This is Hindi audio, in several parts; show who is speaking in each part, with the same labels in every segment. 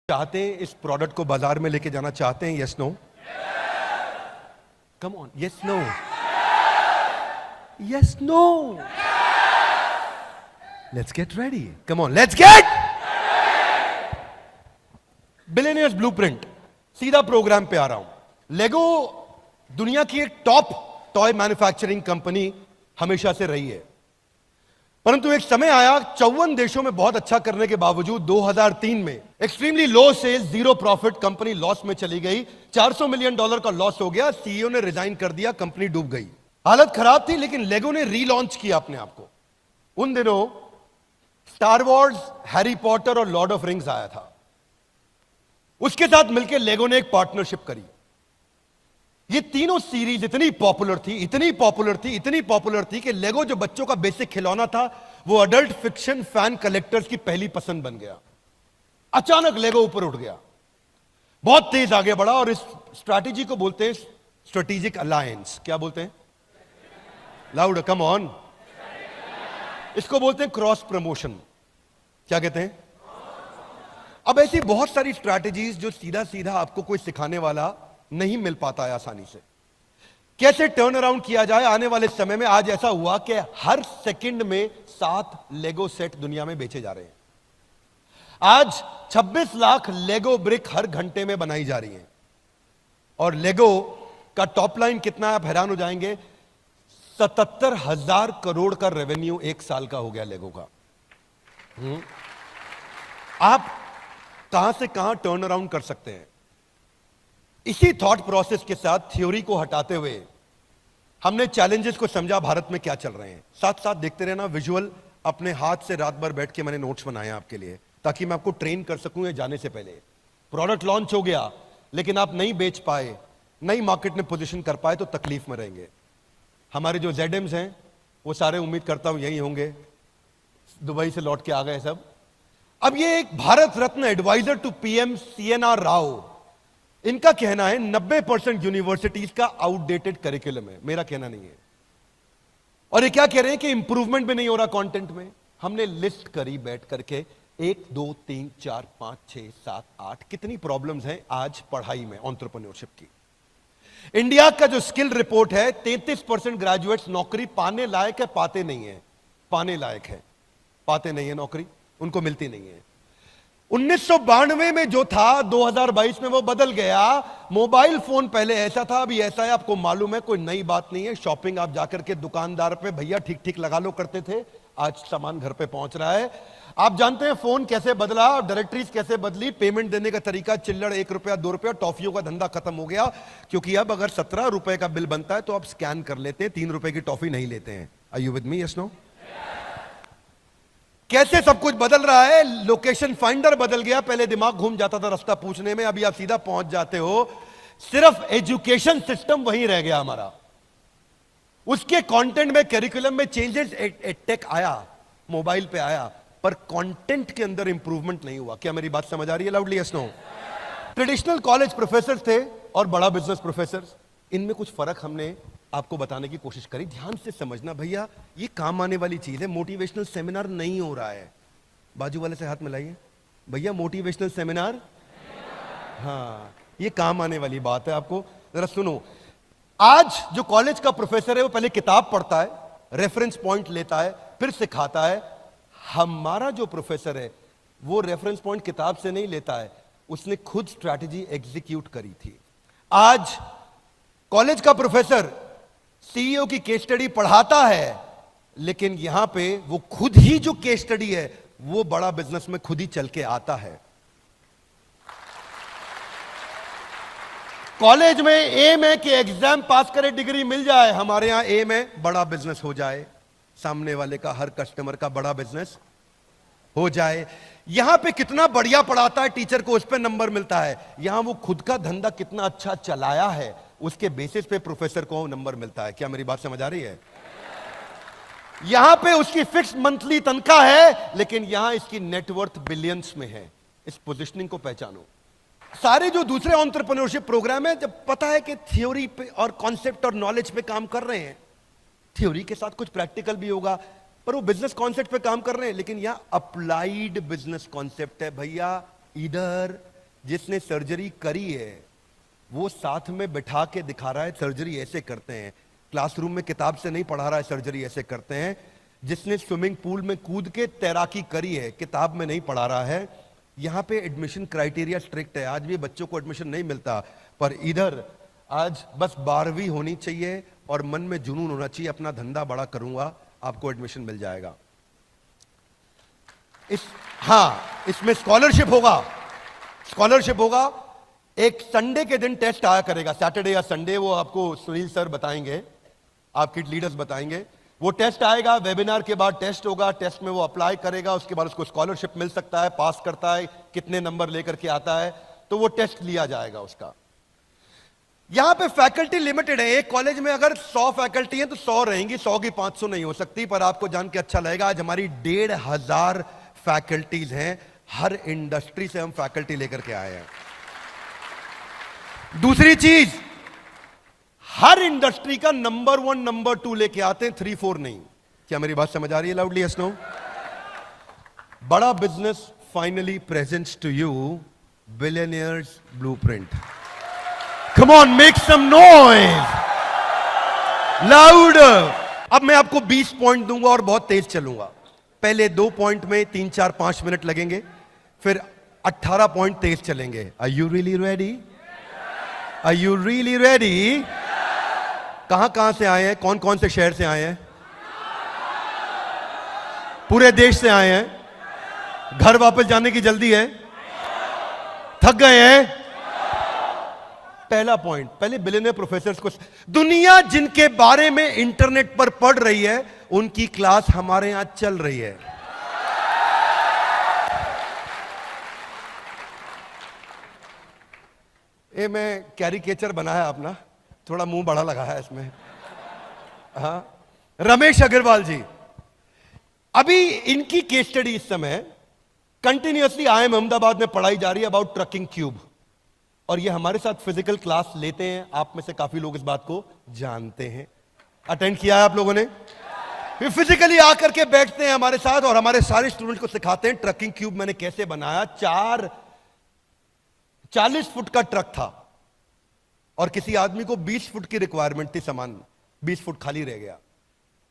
Speaker 1: चाहते हैं इस प्रोडक्ट को बाजार में लेके जाना चाहते हैं? Yes no? Come on, yes no? Yes no? Let's get ready, come on, let's get billionaires blueprint. सीधा प्रोग्राम पे आ रहा हूं। लेगो दुनिया की एक टॉप टॉय मैन्युफैक्चरिंग कंपनी हमेशा से रही है, परंतु एक समय आया 54 देशों में बहुत अच्छा करने के बावजूद 2003 में extremely low sales, zero profit, company loss में चली गई। $400 मिलियन का लॉस हो गया। सीईओ ने रिजाइन कर दिया, कंपनी डूब गई। हालत खराब थी, लेकिन लेगो ने रीलॉन्च किया अपने आप को। उन दिनों स्टार वॉर्स, हैरी पॉटर और लॉर्ड ऑफ रिंग्स आया था। उसके साथ मिलकर लेगो ने एक पार्टनरशिप करी। ये तीनों सीरीज इतनी पॉपुलर थी, इतनी पॉपुलर थी, इतनी पॉपुलर थी कि लेगो जो बच्चों का बेसिक खिलौना था, वो अडल्ट फिक्शन फैन कलेक्टर्स की पहली पसंद बन गया। अचानक लेगो ऊपर उठ गया, बहुत तेज आगे बढ़ा, और इस स्ट्रैटेजी को बोलते हैं स्ट्रेटेजिक अलायंस। क्या बोलते हैं? Loud, come on. इसको बोलते हैं क्रॉस प्रमोशन। क्या कहते हैं? अब ऐसी बहुत सारी स्ट्रैटेजीज जो सीधा सीधा आपको कोई सिखाने वाला नहीं मिल पाता है आसानी से, कैसे टर्न अराउंड किया जाए आने वाले समय में। आज ऐसा हुआ कि हर सेकंड में 7 लेगो सेट दुनिया में बेचे जा रहे हैं। आज 26 लाख लेगो ब्रिक हर घंटे में बनाई जा रही है, और लेगो का टॉप लाइन कितना है आप हैरान हो जाएंगे। 77,000 करोड़ का रेवेन्यू एक साल का हो गया लेगो का। आप कहां से कहां टर्न अराउंड कर सकते हैं। इसी थॉट प्रोसेस के साथ थ्योरी को हटाते हुए हमने चैलेंजेस को समझा, भारत में क्या चल रहे हैं। साथ साथ देखते रहना विजुअल। अपने हाथ से रात भर बैठ के मैंने नोट्स बनाए आपके लिए, ताकि मैं आपको ट्रेन कर सकूं ये जाने से पहले। प्रोडक्ट लॉन्च हो गया, लेकिन आप नहीं बेच पाए, नई मार्केट में पोजीशन कर पाए, तो तकलीफ में रहेंगे। हमारे जो जेडएम्स हैं वो सारे उम्मीद करता हूं यही होंगे, दुबई से लौट के आ गए सब। अब ये एक Bharat Ratna adviser to PM CNR Rao, इनका कहना है 90% यूनिवर्सिटीज का आउटडेटेड करिकुलम है। मेरा कहना नहीं है। और ये क्या कह रहे हैं कि इंप्रूवमेंट भी नहीं हो रहा कंटेंट में। हमने लिस्ट करी बैठ करके 1 2 3 4 5 6 7 8 कितनी प्रॉब्लम्स हैं आज पढ़ाई में, एंटरप्रेन्योरशिप की। इंडिया का जो स्किल रिपोर्ट है, 33% ग्रेजुएट्स नौकरी पाने लायक है, पाते नहीं है। पाने लायक है, पाते नहीं है नौकरी, उनको मिलती नहीं है। 1992 में जो था 2022 में वो बदल गया। मोबाइल फोन पहले ऐसा था, अभी ऐसा है। आपको मालूम है, कोई नई बात नहीं है। शॉपिंग आप जाकर के दुकानदार पे भैया ठीक ठीक लगा लो करते थे, आज सामान घर पे पहुंच रहा है। आप जानते हैं फोन कैसे बदला, डायरेक्टरीज कैसे बदली, पेमेंट देने का तरीका चिल्लड़ 1 रुपया 2 रुपया, टॉफियों का धंधा खत्म हो गया। क्योंकि अब अगर 17 रुपए का बिल बनता है तो आप स्कैन कर लेते हैं, 3 रुपए की टॉफी नहीं लेते हैं। Are you with me? Yes no? कैसे सब कुछ बदल रहा है। लोकेशन फाइंडर बदल गया, पहले दिमाग घूम जाता था रास्ता पूछने में, अभी आप सीधा पहुंच जाते हो। सिर्फ एजुकेशन सिस्टम वहीं रह गया हमारा। उसके कंटेंट में, करिकुलम में चेंजेस, टेक आया, मोबाइल पे आया, पर कंटेंट के अंदर इंप्रूवमेंट नहीं हुआ। क्या मेरी बात समझ आ रही है? Loudly yes no? Traditional college professor थे और बड़ा बिजनेस प्रोफेसर, इनमें कुछ फर्क हमने आपको बताने की कोशिश करी। ध्यान से समझना भैया, ये काम आने वाली चीज है। मोटिवेशनल सेमिनार नहीं हो रहा है। बाजू वाले से हाथ मिलाइए भैया, मोटिवेशनल सेमिनार, हाँ, ये काम आने वाली बात है। आपको जरा सुनो। आज जो कॉलेज का प्रोफेसर है वो पहले किताब पढ़ता है, रेफरेंस पॉइंट लेता है, फिर सिखाता है। हमारा जो प्रोफेसर है वो रेफरेंस पॉइंट किताब से नहीं लेता है, उसने खुद स्ट्रैटेजी एग्जीक्यूट करी थी। आज कॉलेज का प्रोफेसर सीईओ की केस स्टडी पढ़ाता है, लेकिन यहां पे वो खुद ही जो केस स्टडी है वो बड़ा बिजनेस में खुद ही चल के आता है। कॉलेज में एम है कि एग्जाम पास करे, डिग्री मिल जाए। हमारे यहां एम है बड़ा बिजनेस हो जाए, सामने वाले का, हर कस्टमर का बड़ा बिजनेस हो जाए। यहां पे कितना बढ़िया पढ़ाता है टीचर को, उस पर नंबर मिलता है। यहां वो खुद का धंधा कितना अच्छा चलाया है, उसके बेसिस पे प्रोफेसर को नंबर मिलता है। क्या मेरी बात समझ आ रही है? यहां पे उसकी फिक्स मंथली तनख्वाह है, लेकिन यहां इसकी नेटवर्थ बिलियंस में है। इस पोजीशनिंग को पहचानो। सारे जो दूसरे एंटरप्रेन्योरशिप प्रोग्राम है, जब पता है कि थ्योरी पे और कॉन्सेप्ट और नॉलेज पे काम कर रहे हैं, थ्योरी के साथ कुछ प्रैक्टिकल भी होगा, पर वो बिजनेस कॉन्सेप्ट पे काम कर रहे हैं। लेकिन यहां अप्लाइड बिजनेस कॉन्सेप्ट है भैया। इधर जिसने सर्जरी करी है वो साथ में बिठा के दिखा रहा है सर्जरी ऐसे करते हैं। क्लासरूम में किताब से नहीं पढ़ा रहा है सर्जरी ऐसे करते हैं। जिसने स्विमिंग पूल में कूद के तैराकी करी है किताब में नहीं पढ़ा रहा है। यहां पे एडमिशन क्राइटेरिया स्ट्रिक्ट है, आज भी बच्चों को एडमिशन नहीं मिलता, पर इधर आज बस 12वीं होनी चाहिए और मन में जुनून होना चाहिए, अपना धंधा बड़ा करूंगा, आपको एडमिशन मिल जाएगा। इसमें स्कॉलरशिप होगा। एक संडे के दिन टेस्ट आया करेगा, सैटरडे या संडे, वो आपको सुनील सर बताएंगे, आपके लीडर्स बताएंगे। वो टेस्ट आएगा, वेबिनार के बाद टेस्ट होगा, टेस्ट में वो अप्लाई करेगा, उसके बाद उसको स्कॉलरशिप मिल सकता है, पास करता है, कितने नंबर लेकर के आता है, तो वो टेस्ट लिया जाएगा उसका। यहां पे फैकल्टी लिमिटेड है, एक कॉलेज में अगर 100 फैकल्टी है तो 100 रहेंगी, 100 की 500 नहीं हो सकती। पर आपको जान के अच्छा लगेगा, आज हमारी 1500 फैकल्टीज हैं, हर इंडस्ट्री से हम फैकल्टी लेकर के आए हैं। दूसरी चीज, हर इंडस्ट्री का नंबर 1 नंबर 2 लेके आते हैं, 3 4 नहीं। क्या मेरी बात समझ आ रही है? Loudly yes no. Bada business finally presents to you billionaires blueprint. Come on, make some noise, louder. अब मैं आपको 20 पॉइंट दूंगा और बहुत तेज चलूंगा। पहले 2 पॉइंट में 3 4 5 मिनट लगेंगे, फिर 18 पॉइंट तेज चलेंगे। Are you really ready? Are you really ready? कहां से आए हैं? कौन कौन से शहर से आए हैं? पूरे देश से आए हैं। घर वापस जाने की जल्दी है? थक गए हैं? पहला पॉइंट, पहले बिलियनियर प्रोफेसर्स को, दुनिया जिनके बारे में इंटरनेट पर पढ़ रही है उनकी क्लास हमारे यहां चल रही है। ये मैं कैरिकेचर बनाया अपना, थोड़ा मुंह बड़ा लगा है इसमें। हाँ, रमेश अग्रवाल जी, अभी इनकी केस स्टडी इस समय कंटिन्यूअसली IIM अहमदाबाद में पढ़ाई जा रही है अबाउट ट्रकिंग क्यूब, और ये हमारे साथ फिजिकल क्लास लेते हैं। आप में से काफी लोग इस बात को जानते हैं, अटेंड किया है आप लोगों ने। फिर फिजिकली आकर के बैठते हैं हमारे साथ और हमारे सारे स्टूडेंट्स को सिखाते हैं ट्रकिंग क्यूब मैंने कैसे बनाया। 40 फुट का ट्रक था और किसी आदमी को 20 फुट की रिक्वायरमेंट थी, सामान 20 फुट खाली रह गया।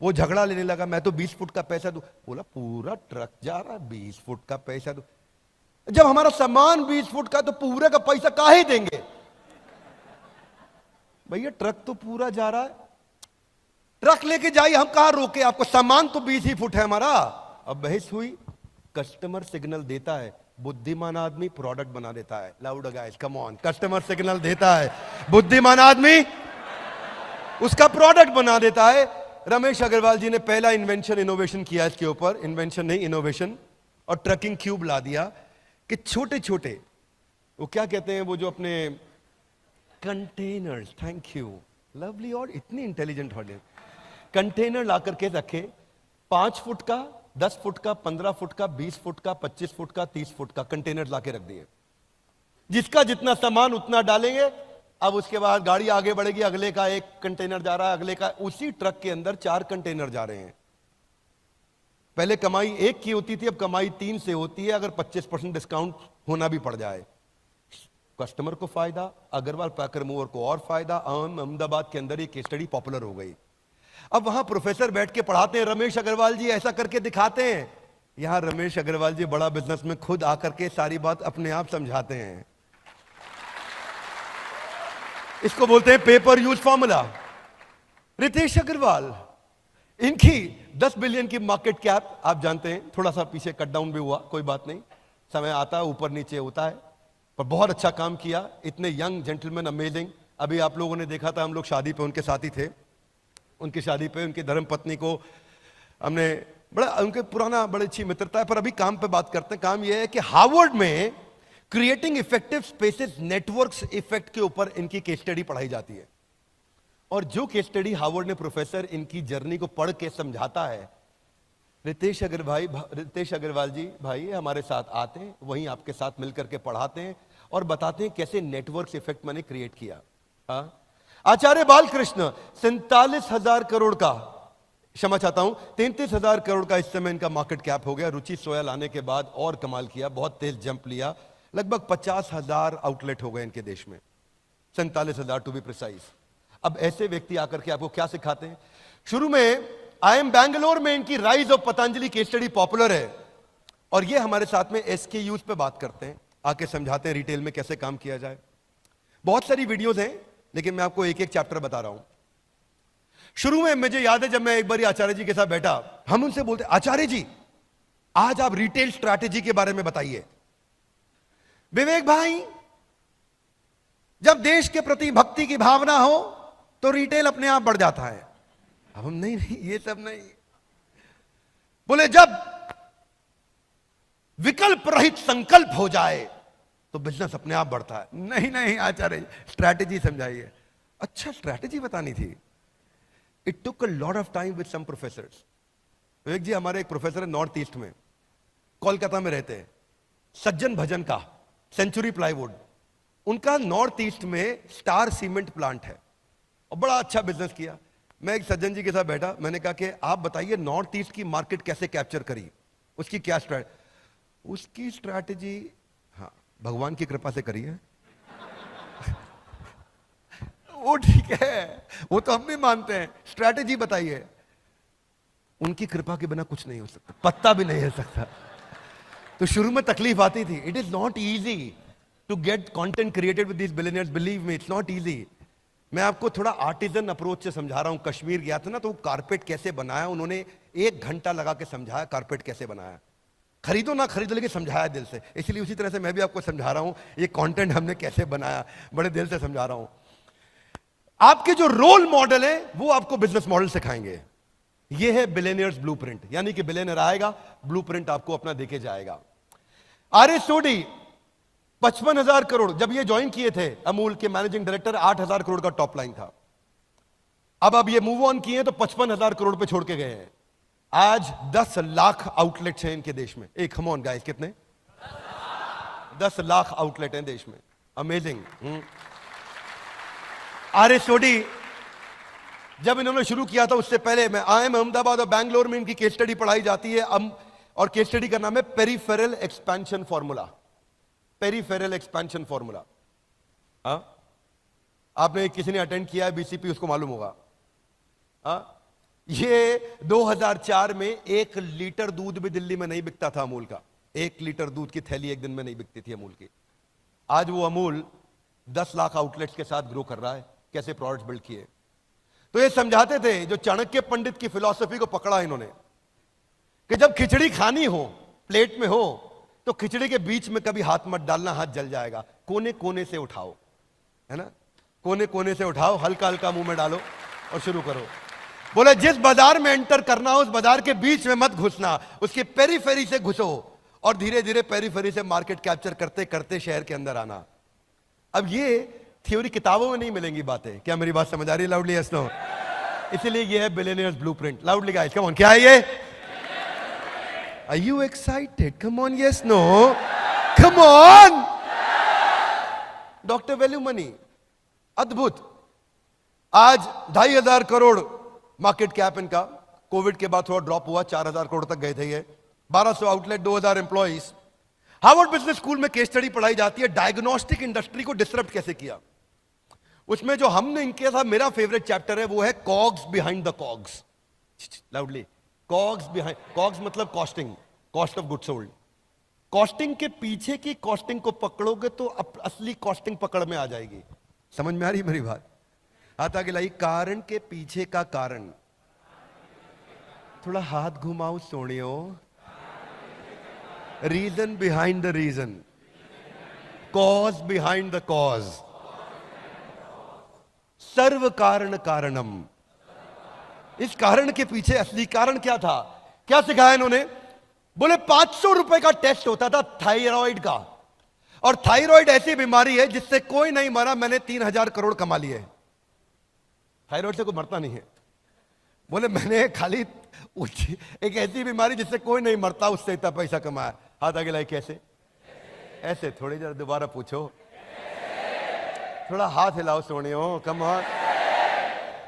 Speaker 1: वो झगड़ा लेने लगा, मैं तो 20 फुट का पैसा दूं। बोला पूरा ट्रक जा रहा है, 20 फुट का पैसा दूं। जब हमारा सामान 20 फुट का तो पूरे का पैसा काहे देंगे भैया? ट्रक तो पूरा जा रहा है, ट्रक लेके जाइए, हम कहां रोके आपको? सामान तो 20 ही फुट है हमारा। अब बहस हुई, कस्टमर सिग्नल देता है, बुद्धिमान आदमी प्रोडक्ट बना देता है। Loud guys, come on. Customer signal देता है, बुद्धिमान आदमी उसका प्रोडक्ट बना देता है। रमेश अग्रवाल जी ने पहला इनोवेशन किया इसके ऊपर, इन्वेंशन नहीं इनोवेशन, और ट्रकिंग क्यूब ला दिया कि छोटे छोटे, वो क्या कहते हैं, वो जो अपने कंटेनर्स, थैंक यू लवली, और इतनी इंटेलिजेंट हो गए, कंटेनर ला करके रखे, 5 फुट का, 10 फुट का, 15 फुट का, 20 फुट का, 25 फुट का, 30 फुट का कंटेनर लाके रख दिए। जिसका जितना सामान उतना डालेंगे। अब उसके बाद गाड़ी आगे बढ़ेगी, अगले का एक कंटेनर जा रहा है, अगले का, उसी ट्रक के अंदर 4 कंटेनर जा रहे हैं। पहले कमाई 1 की होती थी, अब कमाई 3 से होती है, अगर 25% डिस्काउंट होना भी पड़ जाए। कस्टमर को फायदा, अग्रवाल पैकर मूवर को और फायदा। अहमदाबाद के अंदर ये केस स्टडी पॉपुलर हो गई। अब वहां प्रोफेसर बैठ के पढ़ाते हैं, रमेश अग्रवाल जी ऐसा करके दिखाते हैं। यहां रमेश अग्रवाल जी बड़ा बिजनेस में खुद आकर के सारी बात अपने आप समझाते हैं। इसको बोलते हैं paper use formula. Ritesh Agarwal, इनकी 10 बिलियन की मार्केट कैप, आप जानते हैं, थोड़ा सा पीछे कट डाउन भी हुआ, कोई बात नहीं, समय आता है ऊपर नीचे होता है, पर बहुत अच्छा काम किया। इतने यंग जेंटलमैन, अमेजिंग। अभी आप लोगों ने देखा था, हम लोग शादी पे उनके साथ ही थे, उनकी शादी पे उनकी धर्मपत्नी को हमने बड़ा, उनके पुराना बड़ी अच्छी मित्रता है। पर अभी काम पे बात करते हैं। काम यह है कि हार्वर्ड में creating effective spaces networks effect के ऊपर इनकी केस स्टडी पढ़ाई जाती है। और जो केस स्टडी हार्वर्ड ने प्रोफेसर इनकी जर्नी को पढ़ के समझाता है, रितेश अग्रवाल जी भाई हमारे साथ आते हैं, वहीं आपके साथ मिलकर के पढ़ाते हैं और बताते हैं कैसे नेटवर्क इफेक्ट मैंने क्रिएट किया। हाँ, आचार्य बालकृष्ण 47,000 करोड़ का, क्षमा चाहता हूं, 33,000 करोड़ का इस समय इनका मार्केट कैप हो गया। रुचि सोया लाने के बाद और कमाल किया, बहुत तेज जंप लिया। लगभग 50,000 आउटलेट हो गए इनके देश में, 47,000 टू बी प्रिसाइज। अब ऐसे व्यक्ति आकर के आपको क्या सिखाते हैं? शुरू में आई एम बैंगलोर में इनकी rise of Patanjali case study popular है, और ये हमारे साथ में SKUs पे बात करते हैं, आके समझाते हैं रिटेल में कैसे काम किया जाए। बहुत सारी वीडियोस हैं, लेकिन मैं आपको एक एक चैप्टर बता रहा हूं। शुरू में मुझे याद है, जब मैं एक बार आचार्य जी के साथ बैठा, हम उनसे बोलते, आचार्य जी आज आप रिटेल स्ट्रैटेजी के बारे में बताइए। विवेक भाई, जब देश के प्रति भक्ति की भावना हो तो रिटेल अपने आप बढ़ जाता है। अब हम नहीं, ये सब नहीं। बोले जब विकल्प रहित संकल्प हो जाए तो बिजनेस अपने आप बढ़ता है। नहीं नहीं आचार्य, स्ट्रैटेजी समझाइए। अच्छा, स्ट्रैटेजी बतानी थी। It took a lot of time with some professors. Vivek ji, हमारे एक प्रोफेसर है नॉर्थ ईस्ट में, कोलकाता में रहते हैं, सज्जन भजन का, सेंचुरी प्लाईवुड। उनका नॉर्थ ईस्ट में स्टार सीमेंट प्लांट है और बड़ा अच्छा बिजनेस किया। मैं एक सज्जन जी के साथ बैठा, मैंने कहा कि आप बताइए नॉर्थ ईस्ट की मार्केट कैसे कैप्चर करी, उसकी क्या स्ट्रैटेजी? उसकी स्ट्रैटेजी, हाँ, भगवान की कृपा से करी है। वो ठीक है, वो तो हम भी मानते हैं, स्ट्रैटेजी बताइए। उनकी कृपा के बिना कुछ नहीं हो सकता, पत्ता भी नहीं हिल सकता। तो शुरू में तकलीफ आती थी। It is not easy to get content created with these billionaires, believe me, it's not easy. मैं आपको थोड़ा आर्टिजन अप्रोच से समझा रहा हूं। कश्मीर गया था ना, तो कारपेट कैसे बनाया उन्होंने, 1 घंटा लगा के समझाया कारपेट कैसे बनाया। खरीदो ना खरीदो, लेकिन समझाया दिल से। इसलिए उसी तरह से मैं भी आपको समझा रहा हूं, ये कंटेंट हमने कैसे बनाया, बड़े दिल से समझा रहा हूं। आपके जो रोल मॉडल है वो आपको बिजनेस मॉडल सिखाएंगे। ये है बिलियनियर्स ब्लूप्रिंट, यानी कि बिलियनियर आएगा, ब्लूप्रिंट आपको अपना देके जाएगा। आर.एस. सोडी 55,000 करोड़, जब ये ज्वाइन किए थे अमूल के मैनेजिंग डायरेक्टर, 8,000 करोड़ का टॉप लाइन था। अब ये मूव ऑन किए तो 55,000 करोड़ पे छोड़ के गए हैं। आज 10 लाख आउटलेट्स हैं इनके देश में। एक कम ऑन गाइस, कितने? 10 लाख आउटलेट हैं देश में। अमेजिंग। आर.एस. सोडी जब इन्होंने शुरू किया था, उससे पहले मैं IIM अहमदाबाद और बैंगलोर में इनकी केस स्टडी पढ़ाई जाती है। और केस स्टडी का नाम है peripheral expansion formula. Peripheral expansion formula, आपने किसी ने अटेंड किया है BCP, उसको मालूम होगा। ये 2004 में 1 लीटर दूध भी दिल्ली में नहीं बिकता था अमूल का। 1 लीटर दूध की थैली एक दिन में नहीं बिकती थी अमूल की। आज वो अमूल 10 लाख आउटलेट्स के साथ ग्रो कर रहा है। कैसे प्रोडक्ट्स बिल्ड किए। तो ये समझाते थे, जो चाणक्य पंडित की फिलॉसफी को पकड़ा इन्होंने, कि जब खिचड़ी खानी हो, प्लेट में हो, तो खिचड़ी के बीच में कभी हाथ मत डालना, हाथ जल जाएगा। कोने कोने से उठाओ, है ना, कोने कोने से उठाओ, हल्का हल्का मुंह में डालो और शुरू करो। बोले जिस बाजार में एंटर करना हो, उस बाजार के बीच में मत घुसना, उसके पेरीफेरी से घुसो और धीरे धीरे पेरीफेरी से मार्केट कैप्चर करते करते शहर के अंदर आना। अब ये थ्योरी किताबों में नहीं मिलेंगी बातें। क्या मेरी बात समझ आ रही है? Loudly yes no. इसीलिए ये है billionaires blueprint. Loudly guys, come on, क्या है ये? Are you excited? Come on, yes, no? Come on! Doctor value money, अद्भुत। आज 2,500 करोड़ मार्केट कैप इनका। कोविड के बाद थोड़ा ड्रॉप हुआ, 4,000 करोड़ तक गए थे ये। 1200 outlet, 2,000 employees. Harvard business school में केस स्टडी पढ़ाई जाती है, डायग्नोस्टिक इंडस्ट्री को डिसरप्ट कैसे किया। उसमें जो हमने इनके साथ, मेरा फेवरेट चैप्टर है, वो है cogs behind the cogs. Loudly, cogs behind, cogs मतलब costing, cost of good sold. Costing के पीछे की कॉस्टिंग को पकड़ोगे तो असली कॉस्टिंग पकड़ में आ जाएगी। समझ में आ रही मेरी बात? हाथ आगे लाई। कारण के पीछे का कारण, थोड़ा हाथ घुमाओ सोनियो। Reason behind the reason, cause behind the cause, सर्व कारण कारणम। इस कारण के पीछे असली कारण क्या था? क्या सिखाया इन्होंने? बोले 500 रुपए का टेस्ट होता था थायराइड का, और थायराइड ऐसी बीमारी है जिससे कोई नहीं मरा, मैंने 3,000 करोड़ कमा लिए। थायराइड से कोई मरता नहीं है। बोले मैंने खाली एक ऐसी बीमारी जिससे कोई नहीं मरता, उससे इतना पैसा कमाया। हाथ आगे लाई। कैसे? ऐसे थोड़ी, जरा दोबारा पूछो, थोड़ा हाथ हिलाओ सोनियो, कम ऑन।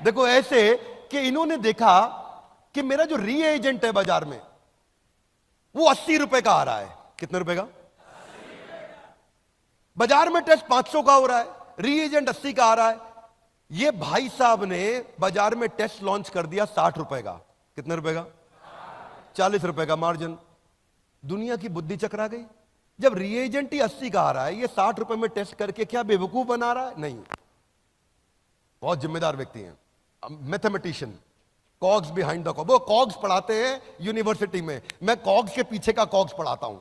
Speaker 1: देखो ऐसे कि इन्होंने देखा कि मेरा जो रीएजेंट है बाजार में, वो 80 रुपए का आ रहा है। कितने रुपए का? बाजार में टेस्ट 500 का हो रहा है, रीएजेंट 80 का आ रहा है। ये भाई साहब ने बाजार में टेस्ट लॉन्च कर दिया 60 रुपए का। कितने रुपए का? 40 रुपए का मार्जिन। दुनिया की बुद्धि चकरा गई। जब रीएजेंट ही 80 का आ रहा है, ये 60 रुपए में टेस्ट करके क्या बेवकूफ बना रहा है? नहीं, बहुत जिम्मेदार व्यक्ति हैं, mathematician, COGS behind the COGS. वो कॉग्स पढ़ाते हैं यूनिवर्सिटी में, मैं कॉग्स के पीछे का कॉग्स पढ़ाता हूं।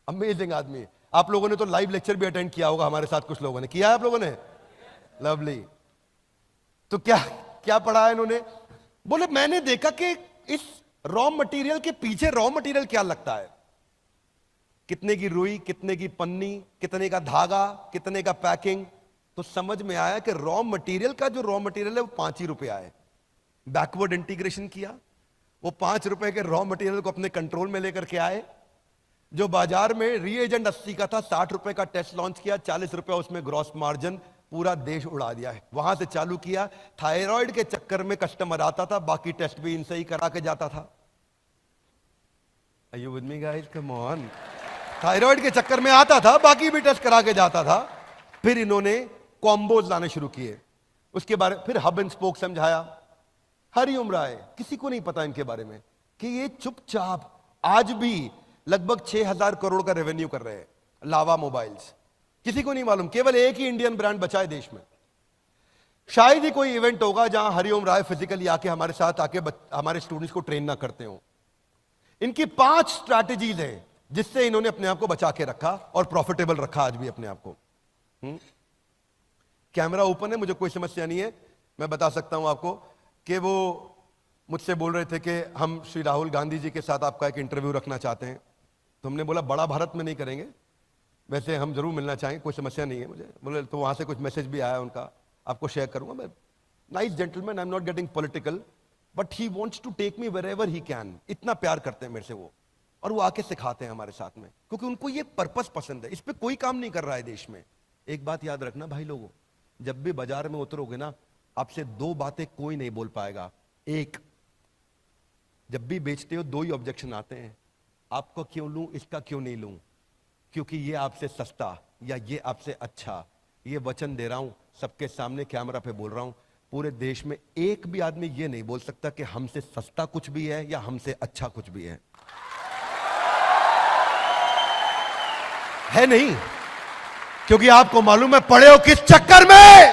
Speaker 1: अमेजिंग आदमी। आप लोगों ने तो लाइव लेक्चर भी अटेंड किया होगा हमारे साथ, कुछ लोगों ने किया है। आप लोगों ने? लवली। तो क्या क्या पढ़ा है इन्होंने? बोले मैंने देखा कि इस रॉ मटेरियल के पीछे रॉ मटेरियल क्या लगता है, कितने की रुई, कितने की पन्नी, कितने का धागा, कितने का पैकिंग। तो समझ में आया कि रॉ मटेरियल का जो रॉ मटेरियल है वो 5 ही रुपया है। बैकवर्ड इंटीग्रेशन किया, वो 5 रुपए के रॉ मटेरियल को अपने कंट्रोल में लेकर के आए। जो बाजार में रीएजेंट 80 का था, 60 रुपए का टेस्ट लॉन्च किया, 40 रुपए उसमें ग्रॉस मार्जिन, पूरा देश उड़ा दिया है। वहां से चालू किया। थायराइड के चक्कर में कस्टमर आता था, बाकी टेस्ट भी इनसे ही करा के जाता था। Are you with me guys? Come on. Thyroid के चक्कर में आता था, बाकी भी टेस्ट करा के जाता था। फिर इन्होंने कॉम्बोज लाने शुरू किए। उसके बारे फिर हब एंड स्पोक समझाया। हरिओम राय, किसी को नहीं पता इनके बारे में कि ये चुपचाप आज भी लगभग 6,000 करोड़ का रेवेन्यू कर रहे हैं। लावा मोबाइल्स, किसी को नहीं मालूम, केवल एक ही इंडियन ब्रांड बचा है देश में। शायद ही कोई इवेंट होगा जहां हरिओम राय फिजिकली आके हमारे साथ आके हमारे स्टूडेंट्स को ट्रेन ना करते हो। इनकी 5 स्ट्रैटेजीज हैं जिससे इन्होंने अपने आप को बचा के रखा और प्रॉफिटेबल रखा आज भी अपने आप को। कैमरा ओपन है, मुझे कोई समस्या नहीं है। मैं बता सकता हूं आपको कि वो मुझसे बोल रहे थे कि हम श्री राहुल गांधी जी के साथ आपका एक इंटरव्यू रखना चाहते हैं। तो हमने बोला बड़ा भारत में नहीं करेंगे, वैसे हम जरूर मिलना चाहेंगे, कोई समस्या नहीं है मुझे। बोले तो वहां से कुछ मैसेज भी आया उनका, आपको शेयर करूंगा मैं। Nice gentleman, I am not getting political, but he wants to take me wherever he can. इतना प्यार करते हैं मेरे से वो, और वो आके सिखाते हैं हमारे साथ में, क्योंकि उनको ये पर्पस पसंद है। इस पे कोई काम नहीं कर रहा है देश में। एक बात याद रखना भाई लोगों, जब भी बाजार में उतरोगे ना, आपसे 2 बातें कोई नहीं बोल पाएगा। एक, जब भी बेचते हो 2 ही ऑब्जेक्शन आते हैं, आपको क्यों लूं, इसका क्यों नहीं लूं, क्योंकि ये आपसे सस्ता या ये आपसे अच्छा। ये वचन दे रहा हूं, सबके सामने कैमरा पे बोल रहा हूं, पूरे देश में एक भी आदमी ये नहीं बोल सकता कि हमसे सस्ता कुछ भी है या हमसे अच्छा कुछ भी है नहीं, क्योंकि आपको मालूम है पड़े हो किस चक्कर में।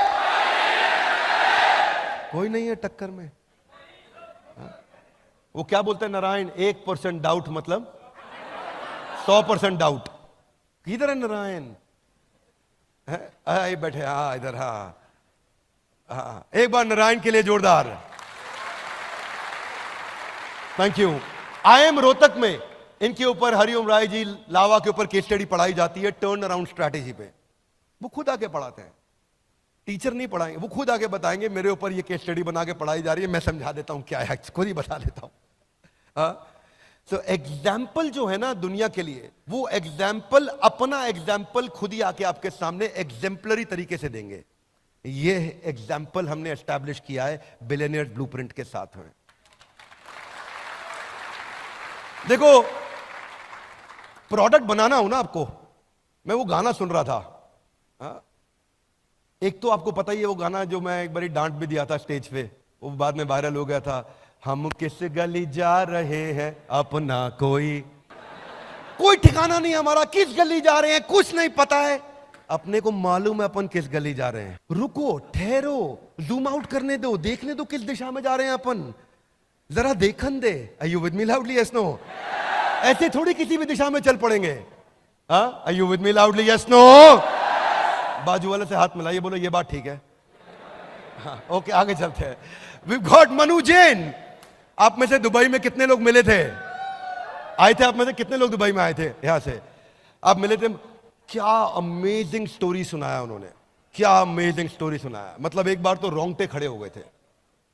Speaker 1: कोई नहीं है टक्कर में। वो क्या बोलते हैं नारायण, 1% डाउट मतलब 100% डाउट। किधर है नारायण? बैठे, हाँ इधर, हाँ एक बार नारायण के लिए जोरदार थैंक यू। IIM रोहतक में इनके ऊपर हरिओम राय जी लावा के ऊपर केस स्टडी पढ़ाई जाती है, टर्न अराउंड स्ट्रैटेजी पे। वो खुद आके पढ़ाते हैं, टीचर नहीं पढ़ाएंगे, वो खुद आके बताएंगे मेरे ऊपर ये केस स्टडी बना के पढ़ाई जा रही है, मैं समझा देता हूं क्या है, खुद ही बता देता हूं। सो एग्जाम्पल जो है ना दुनिया के लिए, वो एग्जाम्पल अपना एग्जाम्पल खुद ही आके आपके सामने एग्जेम्पलरी तरीके से देंगे। ये एग्जाम्पल हमने एस्टैब्लिश किया है बिलियनियर्स ब्लूप्रिंट के साथ में। देखो, प्रोडक्ट बनाना हो ना आपको, मैं वो गाना सुन रहा था, एक तो आपको पता ही है वो गाना जो मैं एक बारी डांट भी दिया था स्टेज पे, वो बाद में वायरल हो गया था, हम किस गली जा रहे हैं अपना कोई ठिकाना नहीं हमारा, किस गली जा रहे हैं कुछ नहीं पता है, अपने को मालूम है अपन किस गली जा रहे हैं। रुको, ठहरो, जूम आउट करने दो, देखने दो किस दिशा में जा रहे हैं अपन, जरा देखन दे। Are you with me loudly? Yes no? ऐसे थोड़ी किसी भी दिशा में चल पड़ेंगे। Are you with me loudly? Yes no? बाजू वाले से हाथ मिलाइए, बोलो ये बात ठीक है। हाँ, ओके, आगे चलते हैं। We got Manu Jain. आप में से दुबई में कितने लोग मिले थे? आए थे आप में से कितने लोग दुबई में आए थे? यहां से आप मिले थे। क्या अमेजिंग स्टोरी सुनाया उन्होंने, क्या अमेजिंग स्टोरी सुनाया, मतलब एक बार तो रोंगटे खड़े हो गए थे,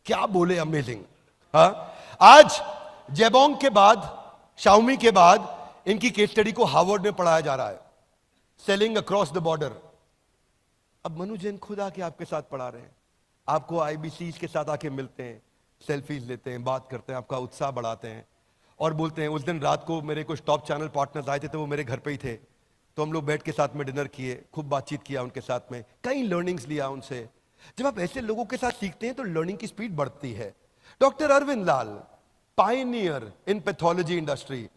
Speaker 1: क्या बोले, अमेजिंग। आज जेबोंग के बाद, शाओमी के बाद इनकी केस स्टडी को हार्वर्ड में पढ़ाया जा रहा है, सेलिंग अक्रॉस द बॉर्डर। अब मनु जैन खुद आके आपके साथ पढ़ा रहे हैं, आपको आईबीसी के साथ आके मिलते हैं, सेल्फीज लेते हैं, बात करते हैं, आपका उत्साह बढ़ाते हैं और बोलते हैं। उस दिन रात को मेरे कुछ टॉप चैनल पार्टनर्स आए थे, तो वो मेरे घर पे ही थे, तो हम लोग बैठ के साथ में डिनर किए, खूब बातचीत किया उनके साथ में, कई लर्निंग्स लिया उनसे। जब आप ऐसे लोगों के साथ सीखते हैं तो लर्निंग की स्पीड बढ़ती है। Doctor Arvind Lal, pioneer in pathology industry,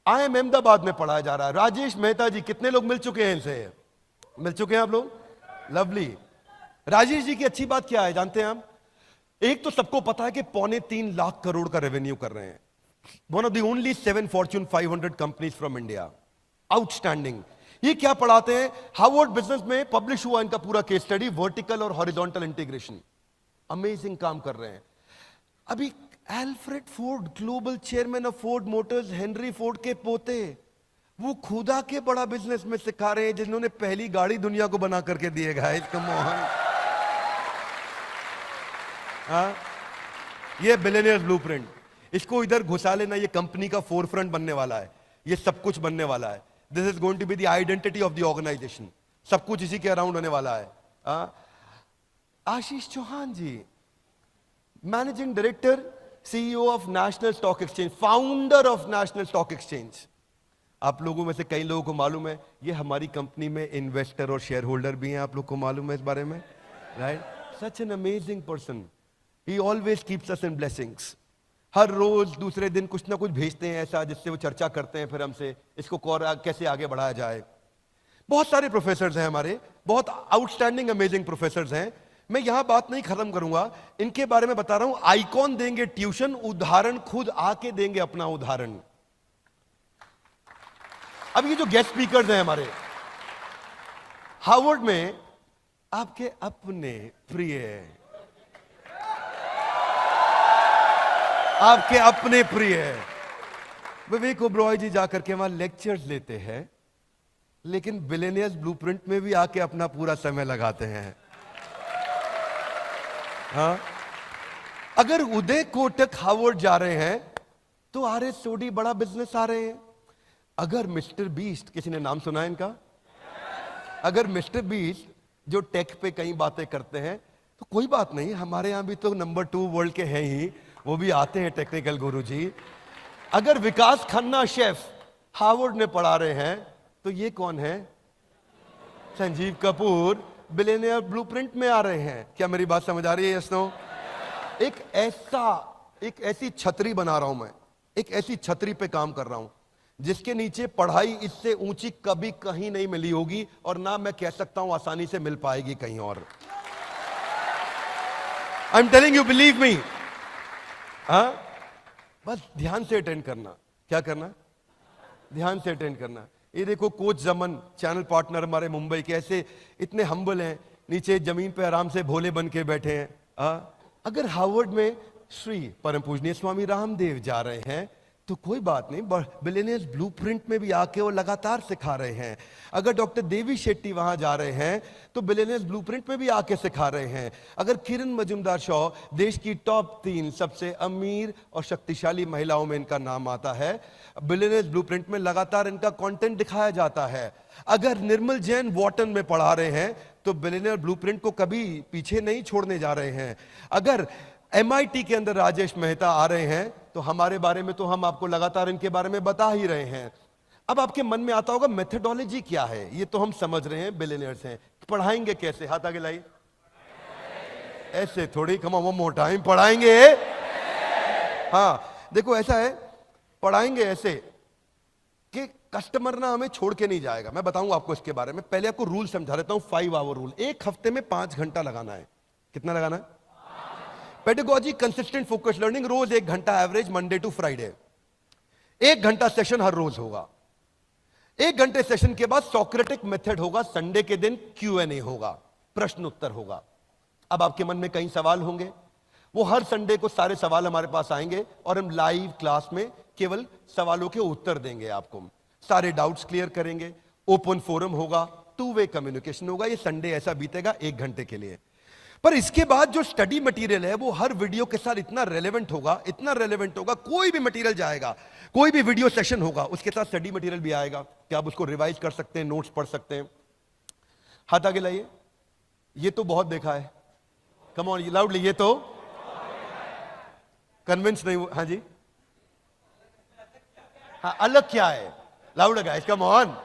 Speaker 1: IIM Ahmedabad में पढ़ाया जा रहा है। राजेश मेहता जी, कितने लोग मिल चुके हैं इनसे? मिल चुके हैं आप लोग? लवली। राजेश जी की अच्छी बात क्या है जानते हैं आप? एक तो सबको पता है कि 3.25 लाख करोड़ का रेवेन्यू कर रहे हैं। One of the only 7 Fortune 500 companies from India. Outstanding. ये क्या पढ़ाते हैं? हार्वर्ड बिजनेस में पब्लिश हुआ इनका पूरा केस स्टडी, वर्टिकल और हॉरिजॉन्टल इंटीग्रेशन। अमेजिंग काम कर रहे हैं। अभी Alfred Ford, global chairman of Ford Motors, Henry Ford के पोते, वो खुदा के बड़ा बिजनेस में सिखा रहे हैं, जिन्होंने पहली गाड़ी दुनिया को बना करके दिए। Guys come on. ये बिलियनियर्स ब्लूप्रिंट, इसको इधर घुसा लेना। ये कंपनी का फोरफ्रंट बनने वाला है, ये सब कुछ बनने वाला है। This is going to be the identity of the organisation. सब कुछ इसी के अराउंड होने वाला है। Ashish Chauhan ji, managing director, CEO of National Stock Exchange, founder of National Stock Exchange. आप लोगों में से कई लोगों को मालूम है ये हमारी कंपनी में इन्वेस्टर और शेयर होल्डर भी हैं। आप लोग को मालूम है इस बारे में, right? Such an amazing person. He always keeps us in blessings. हर रोज दूसरे दिन कुछ ना कुछ भेजते हैं ऐसा जिससे वो चर्चा करते हैं फिर हमसे, इसको कैसे आगे बढ़ाया जाए। बहुत सारे प्रोफेसर्स हैं हमारे, बहुत आउटस्टैंडिंग अमेजिंग प्रोफेसर्स हैं। मैं यहां बात नहीं खत्म करूंगा, इनके बारे में बता रहा हूं। आइकॉन देंगे ट्यूशन, उदाहरण खुद आके देंगे अपना उदाहरण। अब ये जो गेस्ट स्पीकर्स हैं हमारे, हार्वर्ड में आपके अपने प्रिय, आपके अपने प्रिय विवेक ओबरॉय जी जाकर के वहां लेक्चर्स लेते हैं, लेकिन बिलियनियर्स ब्लूप्रिंट में भी आके अपना पूरा समय लगाते हैं। हाँ, अगर उदय कोटक हार्वर्ड जा रहे हैं तो RS सोडी बड़ा बिजनेस आ रहे हैं। अगर मिस्टर बीस्ट, किसी ने नाम सुना है इनका? अगर मिस्टर बीस्ट जो टेक पे कई बातें करते हैं तो कोई बात नहीं, हमारे यहां भी तो नंबर 2 वर्ल्ड के हैं ही, वो भी आते हैं टेक्निकल गुरु जी। अगर विकास खन्ना शेफ हार्वर्ड में पढ़ा रहे हैं तो ये कौन है? संजीव कपूर बिलियनियर ब्लूप्रिंट में आ रहे हैं। क्या मेरी बात समझ आ रही है? Yes no? एक ऐसी छतरी बना रहा हूं मैं, एक ऐसी छतरी पे काम कर रहा हूं जिसके नीचे पढ़ाई इससे ऊंची कभी कहीं नहीं मिली होगी, और ना मैं कह सकता हूं आसानी से मिल पाएगी कहीं और। I am telling you, believe me. हाँ, बस ध्यान से अटेंड करना। क्या करना? ध्यान से अटेंड करना। ये देखो कोच जमन, चैनल पार्टनर हमारे मुंबई के, ऐसे इतने हम्बल हैं, नीचे जमीन पे आराम से भोले बन के बैठे हैं। अगर हार्वर्ड में श्री परम पूजनीय स्वामी रामदेव जा रहे हैं तो कोई बात नहीं, बिलियनियर्स ब्लूप्रिंट में भी आके वो लगातार सिखा रहे हैं। अगर डॉक्टर देवी शेट्टी वहां जा रहे हैं तो बिलियनियर्स ब्लूप्रिंट में भी आके सिखा रहे हैं। अगर किरण मजुमदार शॉ, देश की टॉप 3 सबसे अमीर और शक्तिशाली महिलाओं में इनका नाम आता है, बिलियनियर्स ब्लूप्रिंट में लगातार इनका कंटेंट दिखाया जाता है। अगर निर्मल जैन वॉटन में पढ़ा रहे हैं तो बिलियनियर ब्लूप्रिंट को कभी पीछे नहीं छोड़ने जा रहे हैं। अगर MIT के अंदर राजेश मेहता आ रहे हैं तो हमारे बारे में तो हम आपको लगातार इनके बारे में बता ही रहे हैं। अब आपके मन में आता होगा मेथोडोलॉजी क्या है? ये तो हम समझ रहे हैं, बिलियनियर्स हैं, पढ़ाएंगे कैसे? हाथ आगे लाइए। ऐसे थोड़ी, come on one more time, पढ़ाएंगे। हाँ देखो, ऐसा है, पढ़ाएंगे ऐसे कि कस्टमर ना हमें छोड़ के नहीं जाएगा। मैं बताऊंगा आपको इसके बारे में, पहले आपको रूल समझा देता हूं। 5 आवर रूल। एक हफ्ते में 5 घंटा लगाना है। कितना लगाना है? पेडागोजी, कंसिस्टेंट फोकस लर्निंग, रोज 1 घंटा एवरेज, मंडे टू फ्राइडे। 1 घंटा सेशन हर रोज होगा। 1 घंटे सेशन के बाद सोक्रेटिक मेथड होगा, संडे के दिन Q&A होगा, प्रश्न उत्तर होगा। अब आपके मन में कई सवाल होंगे, वो हर संडे को सारे सवाल हमारे पास आएंगे और हम लाइव क्लास में केवल सवालों के उत्तर देंगे आपको, सारे डाउट्स क्लियर करेंगे, ओपन फोरम होगा, 2 वे कम्युनिकेशन होगा। ये संडे ऐसा बीतेगा 1 घंटे के लिए। पर इसके बाद जो स्टडी मटेरियल है वो हर वीडियो के साथ इतना रेलेवेंट होगा, इतना रेलेवेंट होगा, कोई भी मटेरियल जाएगा, कोई भी वीडियो सेशन होगा, उसके साथ स्टडी मटेरियल भी आएगा कि आप उसको रिवाइज कर सकते हैं, नोट्स पढ़ सकते हैं। हाथ आगे लाइए। ये तो बहुत देखा है, कम ऑन लाउडली, ये तो कन्विंस नहीं हुआ। हाँ जी, हाँ, अलग क्या है? Loud guys, come on.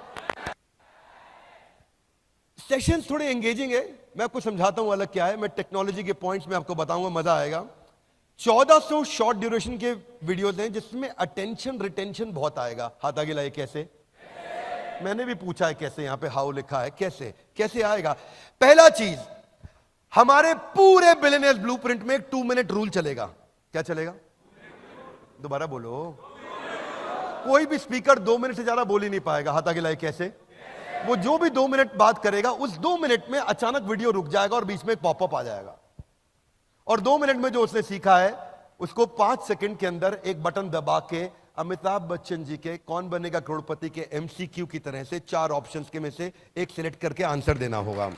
Speaker 1: Sessions थोड़े एंगेजिंग है, मैं आपको समझाता हूं अलग क्या है। मैं टेक्नोलॉजी के पॉइंट्स में आपको बताऊंगा, मजा आएगा। 1400 शॉर्ट ड्यूरेशन के वीडियोस हैं जिसमें अटेंशन रिटेंशन बहुत आएगा। हाथ आगे लाइए। कैसे? मैंने भी पूछा है कैसे, यहां पे हाउ लिखा है, कैसे कैसे आएगा। पहला चीज, हमारे पूरे बिलियनियर्स ब्लूप्रिंट में एक 2 मिनट रूल चलेगा। क्या चलेगा? दोबारा बोलो। कोई भी स्पीकर 2 मिनट से ज्यादा बोल ही नहीं पाएगा। हाथ आगे लाइए। कैसे? वो जो भी 2 मिनट बात करेगा, उस 2 मिनट में अचानक वीडियो रुक जाएगा और बीच में एक पॉपअप आ जाएगा। और 2 मिनट में जो उसने सीखा है उसको 5 सेकंड के अंदर एक बटन दबा के अमिताभ बच्चन जी के कौन बनेगा करोड़पति के एमसीक्यू की तरह से 4 ऑप्शंस के में से एक सिलेक्ट करके आंसर देना होगा।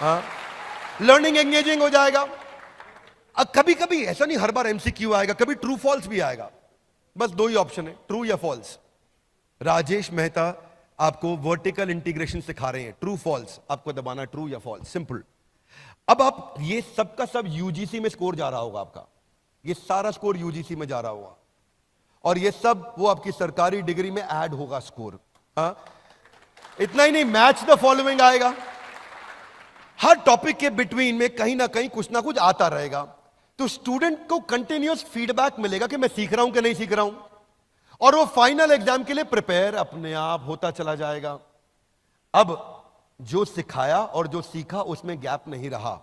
Speaker 1: हाँ, लर्निंग एंगेजिंग हो जाएगा। अब कभी कभी ऐसा नहीं हर बार एमसीक्यू आएगा, कभी ट्रू फॉल्स भी आएगा। बस 2 ही ऑप्शन है, ट्रू या फॉल्स। राजेश मेहता आपको वर्टिकल इंटीग्रेशन सिखा रहे हैं, ट्रू फॉल्स आपको दबाना, ट्रू या फॉल्स, सिंपल। अब आप ये सब का सब यूजीसी में स्कोर जा रहा होगा आपका, ये सारा स्कोर यूजीसी में जा रहा होगा और ये सब वो आपकी सरकारी डिग्री में ऐड होगा स्कोर। हाँ, इतना ही नहीं, मैच द फॉलोइंग आएगा। हर टॉपिक के बिटवीन में कहीं ना कहीं कुछ ना कुछ आता रहेगा, तो स्टूडेंट को कंटिन्यूअस फीडबैक मिलेगा कि मैं सीख रहा हूं कि नहीं सीख रहा हूं, और वो फाइनल एग्जाम के लिए प्रिपेयर अपने आप होता चला जाएगा। अब जो सिखाया और जो सीखा उसमें गैप नहीं रहा।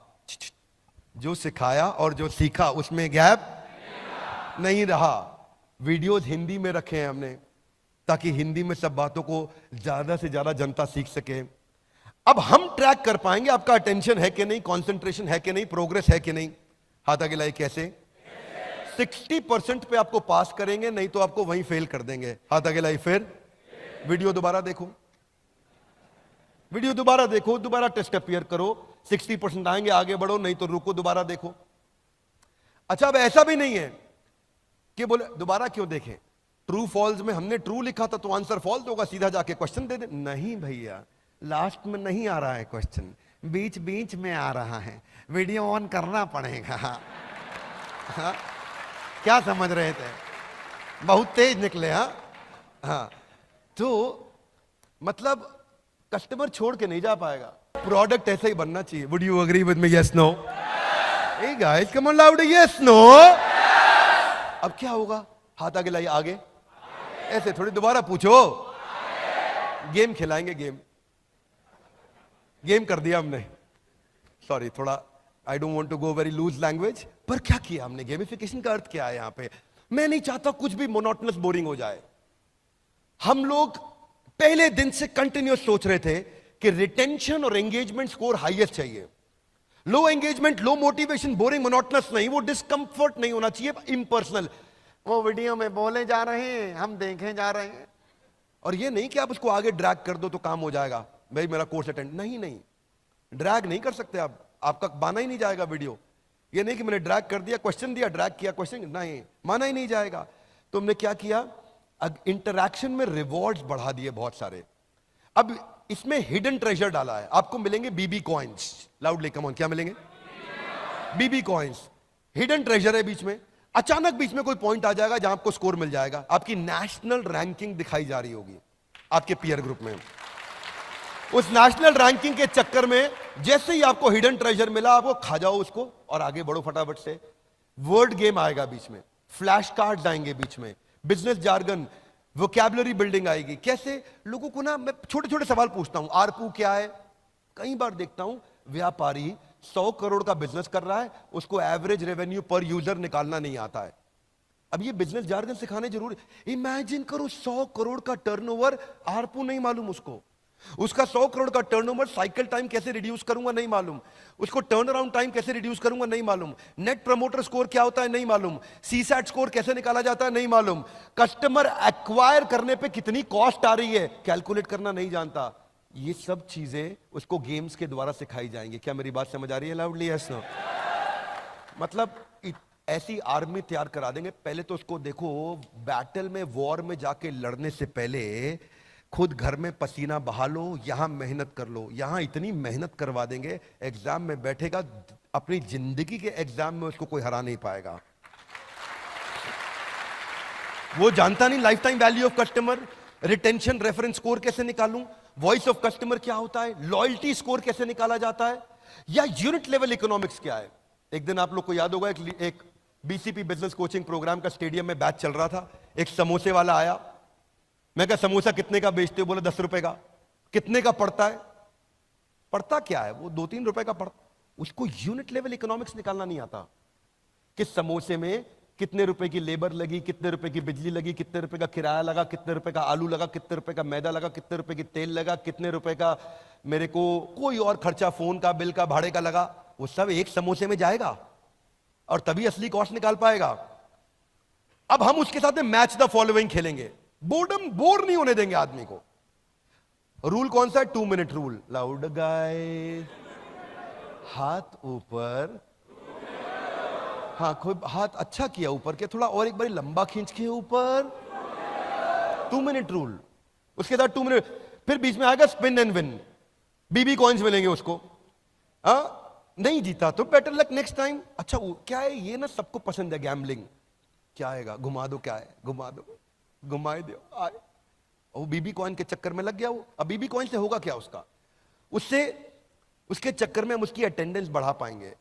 Speaker 1: जो सिखाया और जो सीखा उसमें गैप नहीं रहा। वीडियोस हिंदी में रखे हैं हमने ताकि हिंदी में सब बातों को ज्यादा से ज्यादा जनता सीख सके। अब हम ट्रैक कर पाएंगे आपका अटेंशन है कि नहीं, कंसंट्रेशन है कि नहीं, प्रोग्रेस है कि नहीं। हाथ आगे लाइए। कैसे? 60% पे आपको पास करेंगे, नहीं तो आपको वहीं फेल कर देंगे। हाथ आगे लाइए। फिर वीडियो दोबारा देखो, वीडियो दोबारा देखो, दोबारा टेस्ट अपियर करो, 60% आएंगे, आगे बढ़ो, नहीं तो रुको, दोबारा देखो। अच्छा, अब ऐसा भी नहीं है कि बोले दोबारा क्यों देखें, ट्रू फॉल्स में हमने ट्रू लिखा था तो आंसर फॉल्स होगा, सीधा जाके क्वेश्चन दे दे। नहीं भैया, लास्ट में नहीं आ रहा है क्वेश्चन, बीच बीच में आ रहा है, वीडियो ऑन करना पड़ेगा। हाँ, क्या समझ रहे थे? बहुत तेज निकले। हाँ, तो मतलब कस्टमर छोड़ के नहीं जा पाएगा। प्रोडक्ट ऐसा ही बनना चाहिए। Would you agree with me? Yes no? Hey guys, come on loud, yes no? अब क्या होगा? हाथ आगे लाइए। आगे ऐसे थोड़ी, दोबारा पूछो। गेम खिलाएंगे, गेम कर दिया हमने। सॉरी, थोड़ा I don't want to go very loose language, पर क्या किया हमने? गेमिफिकेशन का अर्थ क्या है यहां पे? मैं नहीं चाहता कुछ भी मोनोटोनस बोरिंग हो जाए। हम लोग पहले दिन से कंटिन्यूअस सोच रहे थे कि रिटेंशन और एंगेजमेंट स्कोर हाईएस्ट चाहिए। Low engagement, low motivation, boring monotonous नहीं, वो डिस्कंफर्ट नहीं होना चाहिए, इम्पर्सनल। वो वीडियो में बोले जा रहे हैं, हम देखे जा रहे हैं, और ये नहीं कि आप उसको आगे ड्रैग कर दो तो काम हो जाएगा, भाई मेरा कोर्स अटेंड। नहीं, ड्रैग नहीं कर सकते आप, आपका माना ही नहीं जाएगा वीडियो। ये नहीं कि मैंने ड्रैग कर दिया, क्वेश्चन दिया, ड्रैग किया, क्वेश्चन, नहीं, माना ही नहीं जाएगा। तो हमने क्या किया? इंटरैक्शन में रिवॉर्ड्स बढ़ा दिए बहुत सारे। अब इसमें हिडन ट्रेजर डाला है, आपको मिलेंगे बीबी कॉइन्स। लाउडली कम ऑन, क्या मिलेंगे? बीबी कॉइन्स। हिडन ट्रेजर है बीच में। अचानक बीच में कोई पॉइंट आ जाएगा जहां आपको स्कोर मिल जाएगा, आपकी नेशनल रैंकिंग दिखाई जा रही होगी आपके पीयर ग्रुप में। उस नेशनल रैंकिंग के चक्कर में जैसे ही आपको हिडन ट्रेजर मिला, आपको खा जाओ उसको और आगे बढ़ो फटाफट से। वर्ड गेम आएगा बीच में, फ्लैश कार्ड्स आएंगे बीच में, बिजनेस जार्गन, वोकैबुलरी बिल्डिंग आएगी। कैसे? लोगों को ना, मैं छोटे छोटे सवाल पूछता हूं। आरपू क्या है? कई बार देखता हूं व्यापारी 100 करोड़ का बिजनेस कर रहा है, उसको एवरेज रेवेन्यू पर यूजर निकालना नहीं आता है। अब ये बिजनेस जार्गन सिखाने जरूरी। इमेजिन करो 100 करोड़ का टर्नओवर, आरपू नहीं मालूम उसको। उसका 100 करोड़ का टर्नओवर, साइकिल टाइम कैसे रिड्यूस करूंगा नहीं मालूम, उसको टर्न अराउंड टाइम कैसे रिड्यूस करूंगा नहीं मालूम, नेट प्रमोटर स्कोर क्या होता है नहीं मालूम, सीसैट स्कोर कैसे निकाला जाता है नहीं मालूम, कस्टमर एक्वायर करने पे कितनी कॉस्ट आ रही है कैलकुलेट करना नहीं जानता। ये सब चीजें उसको गेम्स के द्वारा सिखाई जाएंगी। क्या मेरी बात समझ आ रही है? Loudly yes no? मतलब ऐसी आर्मी तैयार करा देंगे। पहले तो उसको देखो, बैटल में, वॉर में जाके लड़ने से पहले खुद घर में पसीना बहा लो, यहां मेहनत कर लो। यहां इतनी मेहनत करवा देंगे, एग्जाम में बैठेगा, अपनी जिंदगी के एग्जाम में उसको कोई हरा नहीं पाएगा। वो जानता नहीं life time value of customer. Retention reference score कैसे निकालूं, वॉइस ऑफ कस्टमर क्या होता है, लॉयल्टी स्कोर कैसे निकाला जाता है, या यूनिट लेवल इकोनॉमिक्स क्या है। एक दिन आप लोग को याद होगा एक बीसीपी बिजनेस कोचिंग प्रोग्राम का स्टेडियम में बैच चल रहा था, एक समोसे वाला आया, मैं कहा समोसा कितने का बेचते हो, बोला 10 रुपए का। कितने का पड़ता है, पड़ता क्या है, वो 2-3 रुपए का पड़ता। उसको यूनिट लेवल इकोनॉमिक्स निकालना नहीं आता कि समोसे में कितने रुपए की लेबर लगी, कितने रुपए की बिजली लगी, कितने रुपए का किराया लगा, कितने रुपए का आलू लगा, कितने रुपए का मैदा लगा, कितने रुपए की तेल लगा, कितने रुपए का मेरे को कोई और खर्चा फोन का बिल का भाड़े का लगा, वो सब एक समोसे में जाएगा और तभी असली कॉस्ट निकाल पाएगा। अब हम उसके साथ में मैच द फॉलोइंग खेलेंगे, बोर नहीं होने देंगे आदमी को। रूल कौन सा है, 2 मिनट रूल। लाउड गाइस, हाथ ऊपर, हाँ कोई हाथ अच्छा किया ऊपर के, थोड़ा और एक बार लंबा खींच के ऊपर, 2 मिनट रूल। उसके बाद 2 मिनट, फिर बीच में आएगा spin and win, BB coins मिलेंगे उसको। नहीं जीता तो बेटर लक नेक्स्ट टाइम। अच्छा क्या है ये, ना सबको पसंद है गैम्बलिंग, क्या आएगा, घुमा दो, क्या है घुमा दो, घुमाए दो आए। वो बीबी कॉइन के चक्कर में लग गया वो। अब बीबी कॉइन से होगा क्या उसका, उससे उसके चक्कर में हम उसकी अटेंडेंस बढ़ा पाएंगे,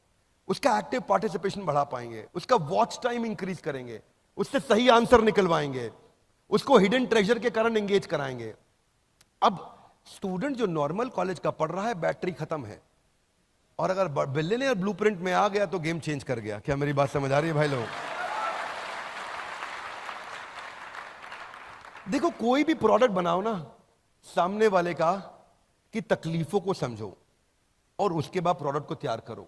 Speaker 1: उसका एक्टिव पार्टिसिपेशन बढ़ा पाएंगे, उसका वॉच टाइम इंक्रीज करेंगे, उससे सही आंसर निकलवाएंगे, उसको हिडन ट्रेजर के कारण एंगेज कराएंगे। अब स्टूडेंट जो नॉर्मल कॉलेज का पढ़ रहा है, बैटरी खत्म है, और अगर बिलियनियर ब्लूप्रिंट में आ गया तो गेम चेंज कर गया। क्या मेरी बात समझ आ रही है भाई लोग? देखो कोई भी प्रोडक्ट बनाओ ना, सामने वाले का की तकलीफों को समझो और उसके बाद प्रोडक्ट को तैयार करो।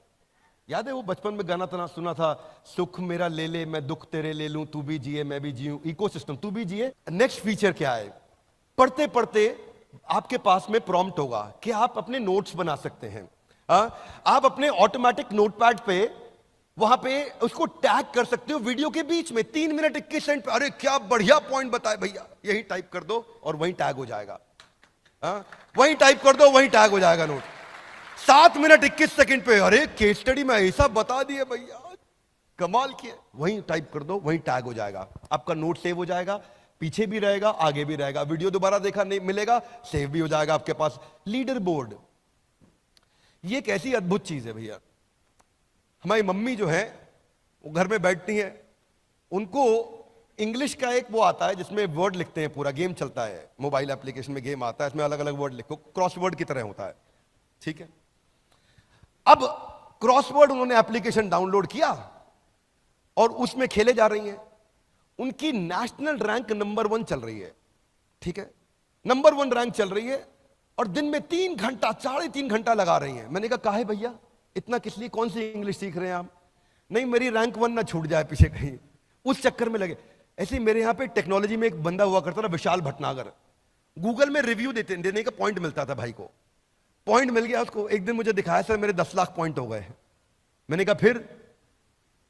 Speaker 1: याद है वो बचपन में गाना तना सुना था, सुख मेरा ले ले मैं दुख तेरे ले लूं, तू भी जिए मैं भी जीऊं, इकोसिस्टम तू भी जिए। नेक्स्ट फीचर क्या है, पढ़ते पढ़ते आपके पास में प्रॉम्प्ट होगा कि आप अपने नोट्स बना सकते हैं। आप अपने ऑटोमेटिक नोटपैड पे वहां पे उसको टैग कर सकते हो वीडियो के बीच में, 3 मिनट 21 सेकंड पे, अरे क्या बढ़िया पॉइंट बताए भैया, यही टाइप कर दो और वहीं टैग हो जाएगा। वहीं टाइप कर दो वहीं टैग हो जाएगा नोट। 7 मिनट 21 सेकंड पे, अरे केस स्टडी में ऐसा बता दिए भैया, कमाल किए, वहीं टाइप कर दो वहीं टैग हो जाएगा। आपका नोट सेव हो जाएगा, पीछे भी रहेगा आगे भी रहेगा, वीडियो दोबारा देखा नहीं मिलेगा, सेव भी हो जाएगा आपके पास। लीडर बोर्ड, ये एक ऐसी अद्भुत चीज है भैया। हमारी मम्मी जो है वो घर में बैठती है, उनको इंग्लिश का एक वो आता है जिसमें वर्ड लिखते हैं, पूरा गेम चलता है, मोबाइल एप्लीकेशन में गेम आता है, इसमें अलग अलग वर्ड लिखो, क्रॉसवर्ड की तरह होता है, ठीक है। अब क्रॉसवर्ड उन्होंने एप्लीकेशन डाउनलोड किया और उसमें खेले जा रही हैं। उनकी नेशनल रैंक नंबर 1 चल रही है, ठीक है, नंबर 1 रैंक चल रही है, और दिन में 3 घंटा 3.5 घंटा लगा रही हैं। मैंने कहा काहे भैया इतना किस लिए, कौन सी इंग्लिश सीख रहे हैं आप? नहीं मेरी रैंक 1 ना छूट जाए पीछे कहीं, उस चक्कर में लगे। ऐसे ही मेरे यहां पे टेक्नोलॉजी में एक बंदा हुआ करता था, विशाल भटनागर, गूगल में रिव्यू देने का पॉइंट मिलता था, भाई को पॉइंट मिल गया उसको। एक दिन मुझे दिखाया सर मेरे 10 लाख पॉइंट हो गए। मैंने कहा फिर?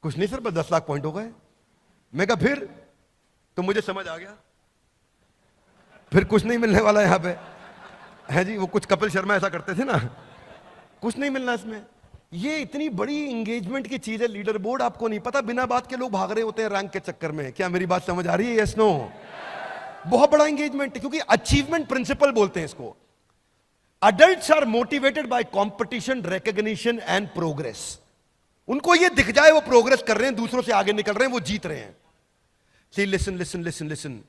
Speaker 1: कुछ नहीं सर, बस 10 लाख पॉइंट हो गए। मैं कहा फिर? तो मुझे समझ आ गया फिर कुछ नहीं मिलने वाला यहां पे है जी। वो कुछ कपिल शर्मा ऐसा करते थे ना, कुछ नहीं मिलना इसमें। ये इतनी बड़ी एंगेजमेंट की चीज है लीडर बोर्ड, आपको नहीं पता, बिना बात के लोग भाग रहे होते हैं रैंक के चक्कर में। क्या मेरी बात समझ आ रही है? Yes no? बहुत बड़ा एंगेजमेंट है, क्योंकि अचीवमेंट प्रिंसिपल बोलते हैं इसको। Adults are motivated by competition, recognition and progress. उनको ये दिख जाए वो प्रोग्रेस कर रहे हैं, दूसरों से आगे निकल रहे हैं, वो जीत रहे हैं। See listen listen listen listen,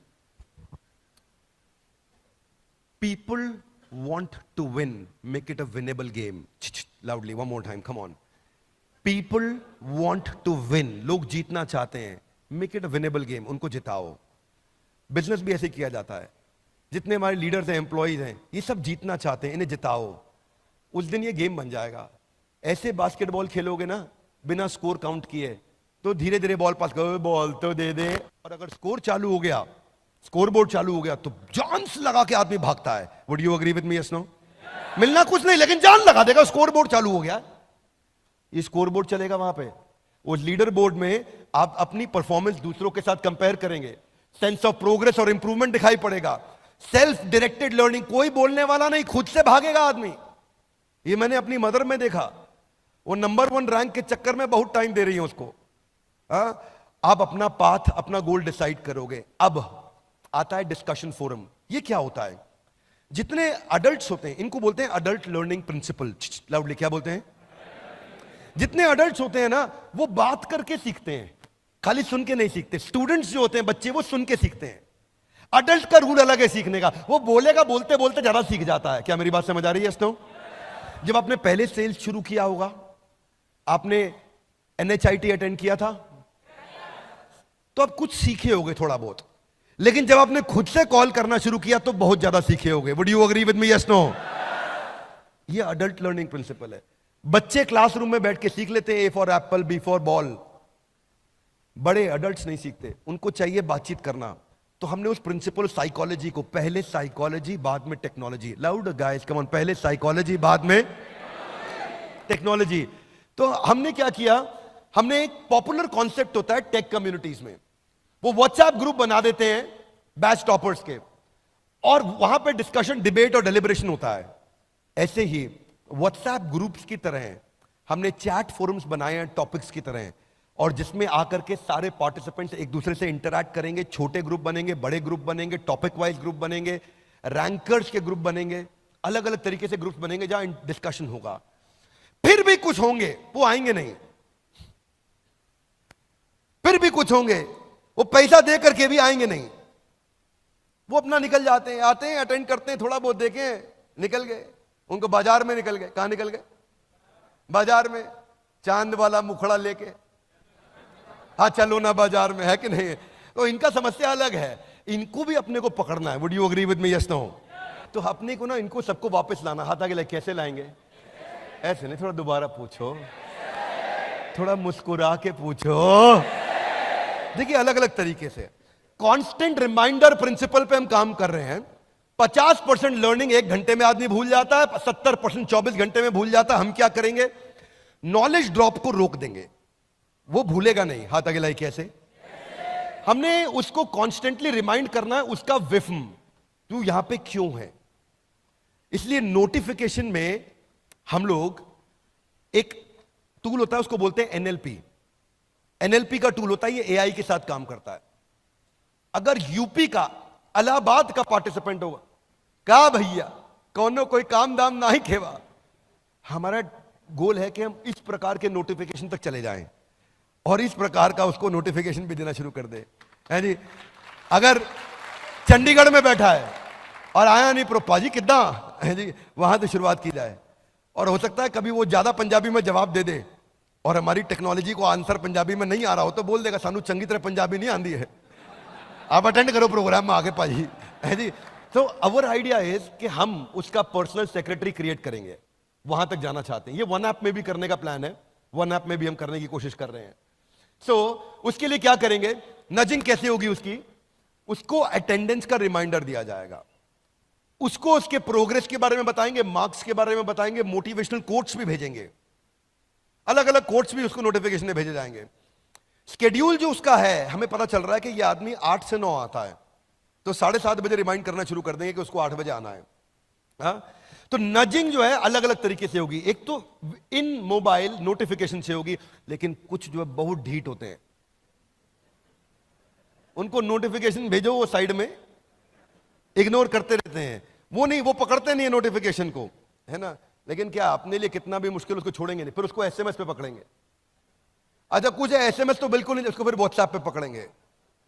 Speaker 1: people want to win, make it a winnable game. Loudly one more time, come on. People want to win, लोग जीतना चाहते हैं, make it a winnable game, उनको जिताओ। बिजनेस भी ऐसे किया जाता है, जितने हमारे लीडर्स हैं, एम्प्लॉइज हैं, ये सब जीतना चाहते हैं, इन्हें जिताओ, उस दिन ये गेम बन जाएगा। ऐसे बास्केटबॉल खेलोगे ना बिना स्कोर काउंट किए, तो धीरे धीरे बॉल पास करो, बॉल तो दे दे, और अगर स्कोर चालू हो गया, स्कोर बोर्ड चालू हो गया, तो जान से लगा के आदमी भागता है। Would you agree with me? Yes no? मिलना कुछ नहीं लेकिन जान लगा देगा, स्कोर बोर्ड चालू हो गया। ये स्कोर बोर्ड चलेगा वहां पे, उस लीडर बोर्ड में आप अपनी परफॉर्मेंस दूसरों के साथ कंपेयर करेंगे, सेंस ऑफ प्रोग्रेस और इंप्रूवमेंट दिखाई पड़ेगा। सेल्फ डायरेक्टेड लर्निंग, कोई बोलने वाला नहीं, खुद से भागेगा आदमी। ये मैंने अपनी मदर में देखा, वो नंबर 1 रैंक के चक्कर में बहुत टाइम दे रही है उसको। आप अपना पाथ, अपना गोल डिसाइड करोगे। अब आता है डिस्कशन फोरम। ये क्या होता है? जितने अडल्ट्स होते हैं इनको बोलते हैं अडल्ट लर्निंग प्रिंसिपल। लाउडली क्या बोलते हैं? जितने अडल्ट्स होते हैं ना वो बात करके सीखते हैं, खाली सुन के नहीं सीखते। स्टूडेंट्स जो होते हैं बच्चे वो सुन के सीखते हैं। अडल्ट का रूल अलग है सीखने का, वो बोलेगा, बोलते बोलते ज्यादा सीख जाता है। क्या मेरी बात समझ आ रही है? दोस्तों, जब आपने पहले सेल्स शुरू किया होगा, आपने NHIT अटेंड किया था, तो आप कुछ सीखे होगे थोड़ा बहुत, लेकिन जब आपने खुद से कॉल करना शुरू किया तो बहुत ज्यादा सीखे होगे। Would you agree with me? Yes no? ये अडल्ट लर्निंग प्रिंसिपल है। बच्चे क्लासरूम में बैठ के सीख लेते हैं, A for Apple, B for ball. बड़े अडल्ट्स नहीं सीखते, उनको चाहिए बातचीत करना। तो हमने उस प्रिंसिपल साइकोलॉजी को, पहले साइकोलॉजी बाद में technology, loud guys come on, पहले साइकोलॉजी बाद में टेक्नोलॉजी। तो हमने क्या किया, हमने एक पॉपुलर कॉन्सेप्ट होता है टेक कम्युनिटीज में, वो व्हाट्सएप ग्रुप बना देते हैं बैच टॉपर्स के, और वहां पे डिस्कशन, डिबेट और डेलिब्रेशन होता है। ऐसे ही व्हाट्सएप ग्रुप्स की तरह हमने चैट फोरम्स बनाए हैं टॉपिक्स की तरह, और जिसमें आकर के सारे पार्टिसिपेंट्स एक दूसरे से इंटरैक्ट करेंगे। छोटे ग्रुप बनेंगे, बड़े ग्रुप बनेंगे, टॉपिक वाइज ग्रुप बनेंगे, रैंकर्स के ग्रुप बनेंगे, अलग अलग तरीके से ग्रुप्स बनेंगे जहां डिस्कशन होगा। फिर भी कुछ होंगे वो आएंगे नहीं, फिर भी कुछ होंगे वो पैसा दे करके भी आएंगे नहीं, वो अपना निकल जाते हैं, आते हैं, अटेंड करते हैं, थोड़ा बहुत देखें, निकल गए। उनको बाजार में निकल गए। कहां निकल गए? बाजार में, चांद वाला मुखड़ा लेके, हाँ चलो ना बाजार में, है कि नहीं? तो इनका समस्या अलग है, इनको भी अपने को पकड़ना है। Would you agree with me? Yes no? तो अपने को ना, इनको सबको वापस लाना। हाथ आगे लगे, कैसे लाएंगे? ऐसे नहीं, थोड़ा दोबारा पूछो, थोड़ा मुस्कुरा के पूछो। देखिए अलग अलग तरीके से कांस्टेंट रिमाइंडर प्रिंसिपल पे हम काम कर रहे हैं। 50% लर्निंग 1 घंटे में आदमी भूल जाता है, 70% 24 घंटे में भूल जाता है। हम क्या करेंगे? नॉलेज ड्रॉप को रोक देंगे, वो भूलेगा नहीं। हाथ आगे लाई, कैसे? हमने उसको कॉन्स्टेंटली रिमाइंड करना है, उसका विफ्म, तू यहां पे क्यों है। इसलिए नोटिफिकेशन में हम लोग, एक टूल होता है उसको बोलते हैं NLP का टूल होता है, ये AI के साथ काम करता है। अगर यूपी का, इलाहाबाद का पार्टिसिपेंट होगा, कहा भैया कौनो कोई काम दाम ना ही खेवा, हमारा गोल है कि हम इस प्रकार के नोटिफिकेशन तक चले जाएं और इस प्रकार का उसको नोटिफिकेशन भी देना शुरू कर दे, है जी। अगर चंडीगढ़ में बैठा है और आया नहीं, प्रोपा जी कितना है जी, वहां तो शुरुआत की जाए। और हो सकता है कभी वो ज्यादा पंजाबी में जवाब दे दे और हमारी टेक्नोलॉजी को आंसर पंजाबी में नहीं आ रहा हो तो बोल देगा, सानू चंगी तरह पंजाबी नहीं आती है, आप अटेंड करो प्रोग्राम में आगे पाजी, है जी। तो अवर आइडिया इज कि हम उसका पर्सनल सेक्रेटरी क्रिएट करेंगे, वहां तक जाना चाहते हैं। ये वन ऐप में भी करने का प्लान है, वन ऐप में भी हम करने की कोशिश कर रहे हैं। उसके लिए क्या करेंगे, नजिंग कैसे होगी उसकी, उसको अटेंडेंस का रिमाइंडर दिया जाएगा, उसको उसके प्रोग्रेस के बारे में बताएंगे, मार्क्स के बारे में बताएंगे, मोटिवेशनल कोट्स भी भेजेंगे, अलग अलग कोट्स भी उसको नोटिफिकेशन में भेजे जाएंगे। स्केड्यूल जो उसका है, हमें पता चल रहा है कि ये आदमी 8 से 9 आता है, तो 7:30 बजे रिमाइंड करना शुरू कर देंगे कि उसको 8 बजे आना है। हाँ? तो नजिंग जो है अलग अलग तरीके से होगी। एक तो इन मोबाइल नोटिफिकेशन से होगी, लेकिन कुछ जो है बहुत ढीठ होते हैं, उनको नोटिफिकेशन भेजो वो साइड में इग्नोर करते रहते हैं, वो नहीं, वो पकड़ते नहीं है नोटिफिकेशन को, है ना। लेकिन क्या अपने लिए कितना भी मुश्किल उसको छोड़ेंगे नहीं, फिर उसको SMS पे पकड़ेंगे। अच्छा कुछ है SMS तो बिल्कुल नहीं, उसको फिर WhatsApp पे पकड़ेंगे,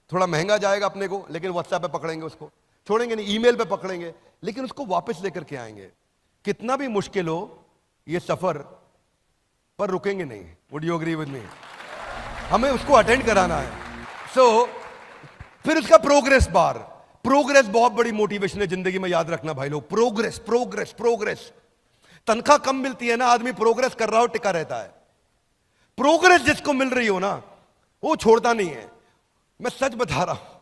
Speaker 1: थोड़ा महंगा जाएगा अपने को, लेकिन WhatsApp पे पकड़ेंगे, उसको छोड़ेंगे नहीं, ईमेल पे पकड़ेंगे, लेकिन उसको वापस लेकर के आएंगे। कितना भी मुश्किल हो ये सफर, पर रुकेंगे नहीं। Would you agree with me? हमें उसको अटेंड कराना है। फिर उसका प्रोग्रेस बार, प्रोग्रेस बहुत बड़ी मोटिवेशन है जिंदगी में, याद रखना भाई लोग, प्रोग्रेस प्रोग्रेस प्रोग्रेस। तनख्वाह कम मिलती है ना, आदमी प्रोग्रेस कर रहा हो टिका रहता है। प्रोग्रेस जिसको मिल रही हो ना, वो छोड़ता नहीं है। मैं सच बता रहा हूं,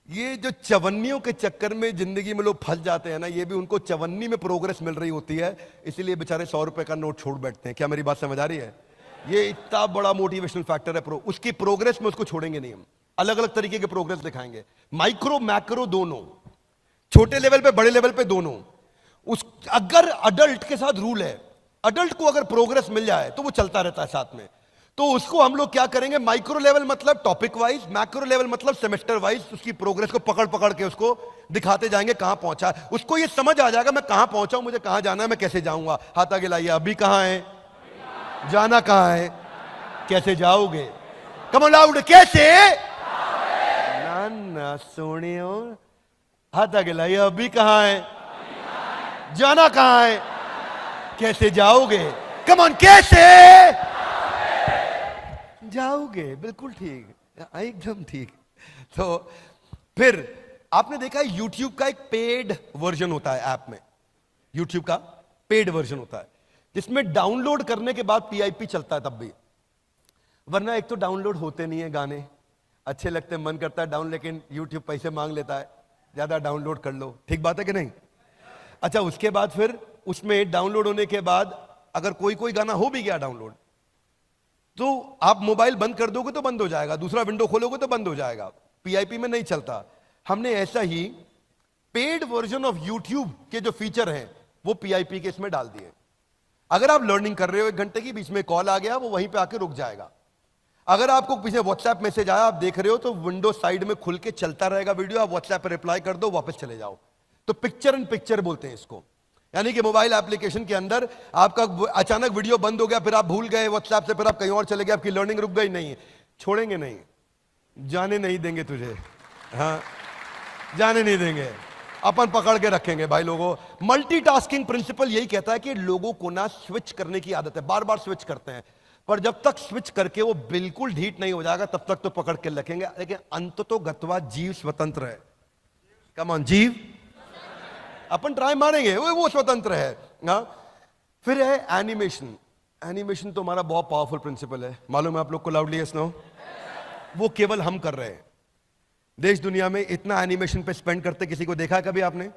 Speaker 1: ये जो चवन्नियों के चक्कर में जिंदगी में लोग फंस जाते हैं ना, ये भी उनको चवन्नी में प्रोग्रेस मिल रही होती है, इसीलिए बेचारे 100 रुपए का नोट छोड़ बैठते हैं। क्या मेरी बात समझ आ रही है? ये इतना बड़ा मोटिवेशनल फैक्टर है। उसकी प्रोग्रेस में उसको छोड़ेंगे नहीं हम, अलग अलग तरीके के प्रोग्रेस दिखाएंगे, माइक्रो मैक्रो दोनों, छोटे लेवल पे बड़े लेवल पे दोनों। अगर अडल्ट के साथ रूल है, अडल्ट को अगर प्रोग्रेस मिल जाए तो वो चलता रहता है साथ में। तो उसको हम लोग क्या करेंगे, माइक्रो लेवल मतलब टॉपिक वाइज, मैक्रो लेवल मतलब सेमेस्टर वाइज उसकी प्रोग्रेस को पकड़ पकड़ के उसको दिखाते जाएंगे कहां पहुंचा है। उसको ये समझ आ जाएगा मैं कहां पहुंचा हूं, मुझे कहां जाना है, मैं कैसे जाऊंगा। हाथ आगे लाइए, अभी कहां है, जाना कहां है, कैसे जाओगे। कम ऑन लाउड, कैसे ना ना सोनियो। हाथ आगे लाइए, अभी कहां है, जाना कहां है, कैसे जाओगे। कम ऑन, कैसे जाओगे। बिल्कुल ठीक, एकदम ठीक। तो फिर आपने देखा है YouTube का एक पेड वर्जन होता है ऐप में, YouTube का पेड वर्जन होता है जिसमें डाउनलोड करने के बाद PIP चलता है तब भी, वरना एक तो डाउनलोड होते नहीं है गाने, अच्छे लगते हैं, मन करता है डाउन, लेकिन YouTube पैसे मांग लेता है, ज्यादा डाउनलोड कर लो। ठीक बात है कि नहीं। अच्छा, उसके बाद फिर उसमें डाउनलोड होने के बाद अगर कोई कोई गाना हो भी गया डाउनलोड, तो आप मोबाइल बंद कर दोगे तो बंद हो जाएगा, दूसरा विंडो खोलोगे तो बंद हो जाएगा, PIP में नहीं चलता। हमने ऐसा ही पेड वर्जन ऑफ YouTube के जो फीचर हैं वो PIP के इसमें डाल दिए। अगर आप लर्निंग कर रहे हो 1 घंटे की, बीच में कॉल आ गया, वो वहीं पे आके रुक जाएगा। अगर आपको पीछे WhatsApp मैसेज आया, आप देख रहे हो, तो विंडो साइड में खुल के चलता रहेगा वीडियो, आप WhatsApp पर रिप्लाई कर दो, वापस चले जाओ। तो पिक्चर इन पिक्चर बोलते हैं इसको, यानी कि मोबाइल एप्लीकेशन के अंदर आपका अचानक वीडियो बंद हो गया, फिर आप भूल गए WhatsApp से, फिर आप कहीं और चले गए, आपकी लर्निंग रुक गई, नहीं छोड़ेंगे, नहीं जाने नहीं देंगे तुझे, हाँ जाने नहीं देंगे, अपन पकड़ के रखेंगे भाई लोगों। मल्टीटास्किंग प्रिंसिपल यही कहता है कि लोगों को ना स्विच करने की आदत है, बार बार स्विच करते हैं, पर जब तक स्विच करके वो बिल्कुल ढीठ नहीं हो जाएगा तब तक तो पकड़ के रखेंगे। लेकिन अंततोगत्वा जीव स्वतंत्र है। कम ऑन, जीव अपन ट्राई मारेंगे, वो स्वतंत्र है ना। फिर है एनिमेशन। एनिमेशन तो हमारा बहुत पावरफुल प्रिंसिपल है, मालूम है आप लोग को, लाउडली सुनो। वो केवल हम कर रहे हैं, देश दुनिया में इतना एनिमेशन पे स्पेंड करते किसी को देखा है कभी आपने?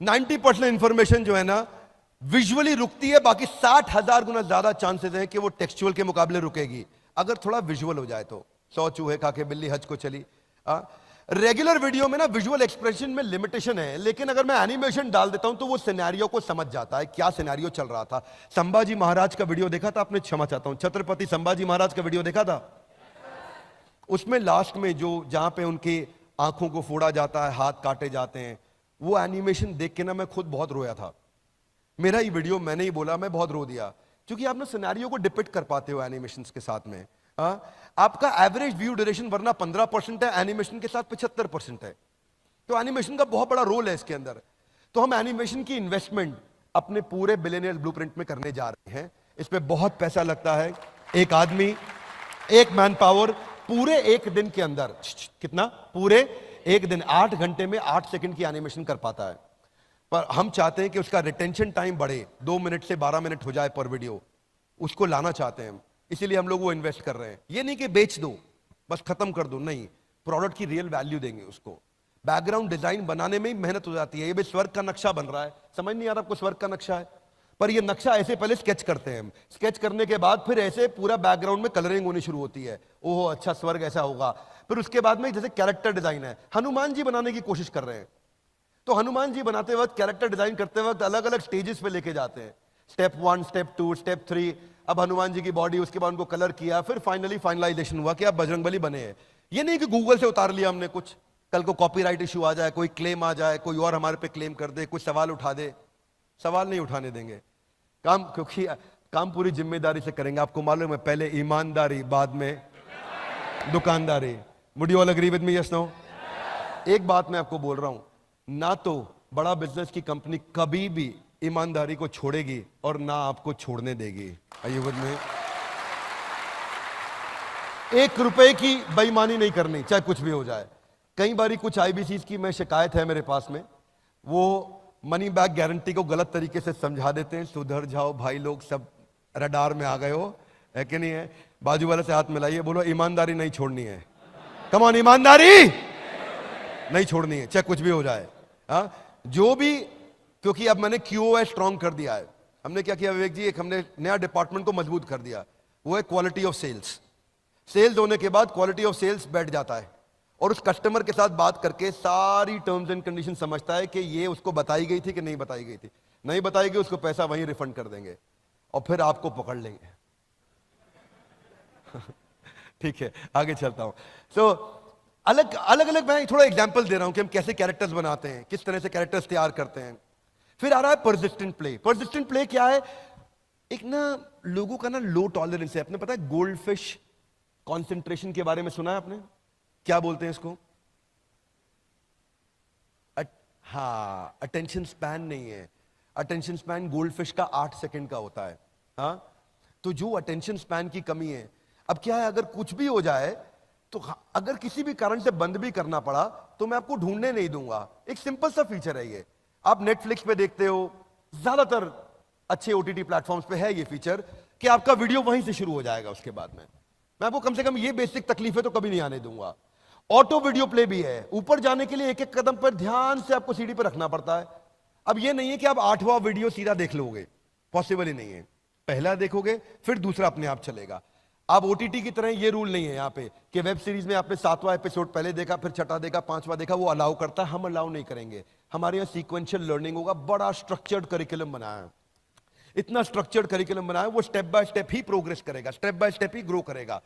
Speaker 1: 90% इंफॉर्मेशन जो है ना विजुअली रुकती है, बाकी 60,000 गुना ज्यादा चांसेस हैं कि वो टेक्सचुअल के मुकाबले रुकेगी अगर थोड़ा विजुअल हो जाए तो। 100 चूहे खा के बिल्ली हज को चली। रेगुलर वीडियो में ना विजुअल एक्सप्रेशन में लिमिटेशन है, लेकिन अगर मैं एनिमेशन डाल देता हूं तो वो सिनेरियो को समझ जाता है, क्या सिनेरियो चल रहा था। संभाजी महाराज का वीडियो देखा था आपने? क्षमा चाहता हूं, छत्रपति संभाजी महाराज का वीडियो देखा था? उसमें लास्ट में जो जहां पे उनकी आंखों को फोड़ा जाता है, हाथ काटे जाते हैं, वो एनिमेशन देख के ना मैं खुद बहुत रोया था। मेरा ही वीडियो, मैंने ही बोला, मैं बहुत रो दिया, क्योंकि आप ना सिनेरियो को डिपिक्ट कर पाते हो एनिमेशन के साथ में। आपका एवरेज व्यू ड्यूरेशन वरना 15% है, एनिमेशन के साथ 75% है, तो एनिमेशन का बहुत बड़ा रोल है इसके अंदर। तो हम एनिमेशन की इन्वेस्टमेंट अपने पूरे बिलियनियर ब्लूप्रिंट में करने जा रहे हैं। इस पे बहुत पैसा लगता है। एक आदमी, एक मैन पावर पूरे एक दिन के अंदर, कितना, पूरे एक दिन 8 घंटे में 8 सेकंड की एनिमेशन कर पाता है। पर हम चाहते हैं कि उसका रिटेंशन टाइम बढ़े, 2 मिनट से 12 मिनट हो जाए पर वीडियो, उसको लाना चाहते हैं हम, इसीलिए हम लोग वो इन्वेस्ट कर रहे हैं। ये नहीं कि बेच दो बस खत्म कर दो, नहीं, प्रोडक्ट की रियल वैल्यू देंगे उसको। बैकग्राउंड डिजाइन बनाने में ही मेहनत हो जाती है। ये भी स्वर्ग का नक्शा बन रहा है, समझ नहीं आ रहा आपको स्वर्ग का नक्शा है, पर ये नक्शा ऐसे पहले स्केच करते हैं हम, स्केच करने के बाद फिर ऐसे पूरा बैकग्राउंड में कलरिंग होनी शुरू होती है, ओहो अच्छा स्वर्ग ऐसा होगा। फिर उसके बाद में जैसे कैरेक्टर डिजाइन है, हनुमान जी बनाने की कोशिश कर रहे हैं, तो हनुमान जी बनाते वक्त, कैरेक्टर डिजाइन करते वक्त अलग अलग स्टेजेस पे लेके जाते हैं, स्टेप 1, स्टेप 2, स्टेप 3। अब हनुमान जी की बॉडी, उसके बाद उनको कलर किया, फिर फाइनली फाइनलाइजेशन हुआ कि अब बजरंगबली बने हैं। ये नहीं कि गूगल से उतार लिया हमने कुछ, कल को कॉपीराइट इशू आ जाए, कोई क्लेम आ जाए, कोई और हमारे पे क्लेम कर दे, कुछ सवाल उठा दे। सवाल नहीं उठाने देंगे काम, क्योंकि काम पूरी जिम्मेदारी से करेंगे। आपको मालूम है, पहले ईमानदारी, बाद में दुकानदारी। Would you all agree with me? Yes, no? एक बात मैं आपको बोल रहा हूं, ना तो बड़ा बिजनेस की कंपनी कभी भी ईमानदारी को छोड़ेगी और ना आपको छोड़ने देगी। आर यू विद मी? 1 रुपए की बेईमानी नहीं करनी, चाहे कुछ भी हो जाए। कई बारी कुछ IBCs की मैं शिकायत है मेरे पास में, वो मनी बैक गारंटी को गलत तरीके से समझा देते हैं। सुधर जाओ भाई लोग, सब रडार में आ गए हो, है कि नहीं है? बाजू वाले से हाथ मिलाइए, बोलो ईमानदारी नहीं छोड़नी है। कम ऑन, ईमानदारी नहीं छोड़नी है, चाहे कुछ भी हो जाए। जो भी, क्योंकि अब मैंने QoS स्ट्रॉन्ग कर दिया है। हमने क्या किया विवेक जी, एक हमने नया डिपार्टमेंट को मजबूत कर दिया, वो है क्वालिटी ऑफ सेल्स। सेल्स होने के बाद क्वालिटी ऑफ सेल्स बैठ जाता है और उस कस्टमर के साथ बात करके सारी टर्म्स एंड कंडीशन समझता है कि ये उसको बताई गई थी कि नहीं बताई गई थी। नहीं बताई गई, उसको पैसा वहीं रिफंड कर देंगे और फिर आपको पकड़ लेंगे। ठीक है, आगे चलता हूं। सो अलग अलग मैं थोड़ा एग्जांपल दे रहा हूं कि हम कैसे कैरेक्टर्स बनाते हैं, किस तरह से कैरेक्टर्स तैयार करते हैं। फिर आ रहा है परसिस्टेंट प्ले। परसिस्टेंट प्ले क्या है? एक ना लोगों का ना लो टॉलरेंस है। आपने पता है गोल्ड फिश कॉन्सेंट्रेशन के बारे में सुना है आपने? क्या बोलते हैं इसको? हाँ, अटेंशन स्पैन नहीं है। अटेंशन स्पैन गोल्ड फिश का 8 सेकंड का होता है। हाँ, तो जो अटेंशन स्पैन की कमी है, अब क्या है, अगर कुछ भी हो जाए तो अगर किसी भी कारण से बंद भी करना पड़ा तो मैं आपको ढूंढने नहीं दूंगा। एक सिंपल सा फीचर है ये। आप नेटफ्लिक्स पे देखते हो, ज्यादातर अच्छे ओटीटी प्लेटफॉर्म्स पे है ये फीचर कि आपका वीडियो वहीं से शुरू हो जाएगा। उसके बाद में मैं आपको कम से कम ये बेसिक तकलीफें तो कभी नहीं आने दूंगा। ऑटो वीडियो प्ले भी है। ऊपर जाने के लिए एक एक कदम पर ध्यान से आपको सीढ़ी पर रखना पड़ता है। अब ये नहीं है कि आप 8वां वीडियो सीधा देख लोगे, पॉसिबल ही नहीं है। पहला देखोगे फिर दूसरा अपने आप चलेगा। अब ओटीटी की तरह ये रूल नहीं है यहाँ पे कि वेब सीरीज में आपने 7वां एपिसोड पहले देखा, फिर छठा देखा, 5वां देखा, वो अलाउ करता है। हम अलाउ नहीं करेंगे। हमारे यहाँ सीक्वेंशियल लर्निंग होगा। बड़ा स्ट्रक्चर्ड करिकुलम बनाया है, इतना स्ट्रक्चर्ड करिकुलम बनाया है, वो स्टेप बाय स्टेप ही प्रोग्रेस करेगा, स्टेप बाय स्टेप ही ग्रो करेगा।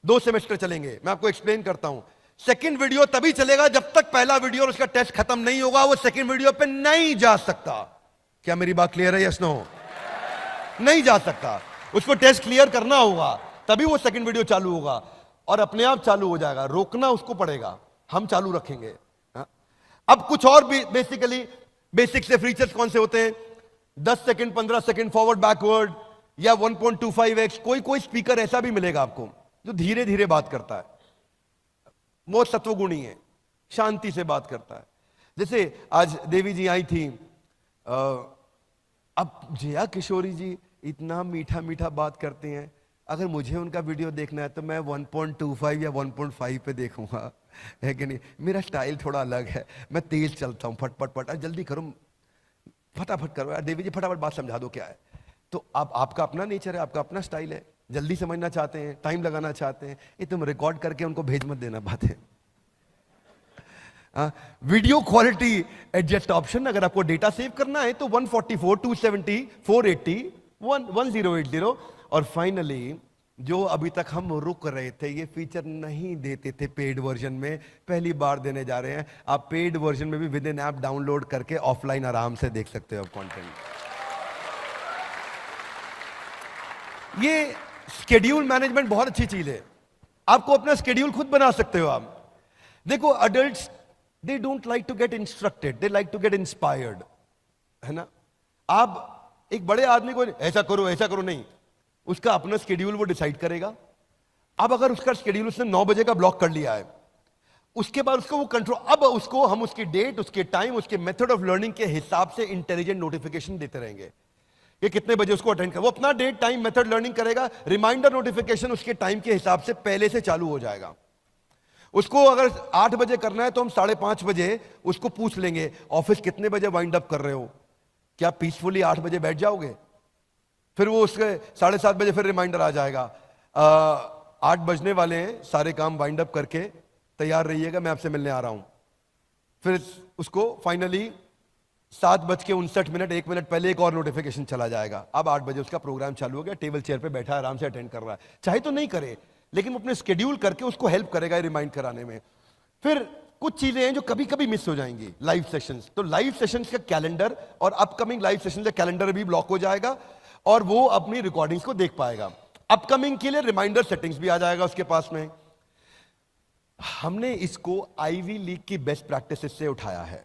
Speaker 1: 2 सेमेस्टर चलेंगे। मैं आपको एक्सप्लेन करता हूं। सेकंड वीडियो तभी चलेगा जब तक पहला वीडियो और उसका टेस्ट खत्म नहीं होगा। वो सेकंड वीडियो पे नहीं जा सकता। क्या मेरी बात क्लियर है? Yes no? नहीं जा सकता। उसको टेस्ट क्लियर करना होगा, तभी वो सेकंड वीडियो चालू होगा और अपने आप चालू हो जाएगा। रोकना उसको पड़ेगा, हम चालू रखेंगे। हा? अब कुछ और भी बेसिक से फीचर्स कौन से होते हैं? 10 सेकंड, 15 सेकंड फॉरवर्ड बैकवर्ड, या 1.25x। कोई स्पीकर ऐसा भी मिलेगा आपको जो धीरे धीरे बात करता है, बहुत सत्वगुणी है, शांति से बात करता है। जैसे आज देवी जी आई थी, अब जया किशोरी जी इतना मीठा मीठा बात करते हैं। अगर मुझे उनका वीडियो देखना है तो मैं 1.25 या 1.5 पे देखूंगा, है कि नहीं? मेरा स्टाइल थोड़ा अलग है, मैं तेज चलता हूं, फटफट फट, जल्दी करो, फटाफट करो यार, देवी जी फटाफट बात समझा दो क्या है। तो अब आपका अपना नेचर है, आपका अपना स्टाइल है, जल्दी समझना चाहते हैं, टाइम लगाना चाहते हैं। ये तुम रिकॉर्ड करके उनको भेज मत देना बातें। वीडियो क्वालिटी एडजस्ट ऑप्शन, अगर आपको डेटा सेव करना है तो 144, 270, 480, 1080। और फाइनली जो अभी तक हम रुक रहे थे, ये फीचर नहीं देते थे पेड वर्जन में, पहली बार देने जा रहे हैं। आप पेड वर्जन में भी विद इन ऐप डाउनलोड करके ऑफलाइन आराम से देख सकते हो कंटेंट। ये शेड्यूल मैनेजमेंट बहुत अच्छी चीज है। आपको अपना शेड्यूल खुद बना सकते हो आप। देखो, adults they don't like to get instructed, they like to get inspired, है ना? आप एक बड़े आदमी को ऐसा करो नहीं, उसका अपना शेड्यूल वो डिसाइड करेगा। अब अगर उसका शेड्यूल उसने 9 बजे का ब्लॉक कर लिया है, उसके बाद उसको वो कंट्रोल, अब उसको हम उसकी डेट, उसके टाइम, उसके मेथड ऑफ लर्निंग के हिसाब से इंटेलिजेंट नोटिफिकेशन देते रहेंगे कि कितने बजे उसको अटेंड कर। वो अपना डेट, टाइम, मेथड लर्निंग करेगा। रिमाइंडर नोटिफिकेशन उसके टाइम के हिसाब से पहले से चालू हो जाएगा। उसको अगर 8 बजे करना है तो हम 5:30 बजे उसको पूछ लेंगे, ऑफिस कितने बजे वाइंड अप कर रहे हो? क्या पीसफुली 8 बजे बैठ जाओगे? फिर वो उसके 7:30 बजे फिर रिमाइंडर आ जाएगा, 8 बजने वाले हैं, सारे काम वाइंड अप करके तैयार रहिएगा, मैं आपसे मिलने आ रहा हूं। फिर उसको फाइनली 7:59, 1 मिनट पहले एक और नोटिफिकेशन चला जाएगा। अब 8 बजे उसका प्रोग्राम चालू हो गया, टेबल चेयर पे बैठा आराम से अटेंड कर रहा है। चाहे तो नहीं करे, लेकिन अपने स्केड्यूल करके उसको हेल्प करेगा रिमाइंड कराने में। फिर कुछ चीजें हैं जो कभी कभी मिस हो जाएंगी, लाइव सेशंस। तो लाइव सेशंस का कैलेंडर और अपकमिंग लाइव सेशन का कैलेंडर भी ब्लॉक हो जाएगा और वो अपनी रिकॉर्डिंग्स को देख पाएगा। अपकमिंग के लिए रिमाइंडर सेटिंग्स भी आ जाएगा उसके पास में। हमने इसको आईवी लीग की बेस्ट प्रैक्टिसेस से उठाया है।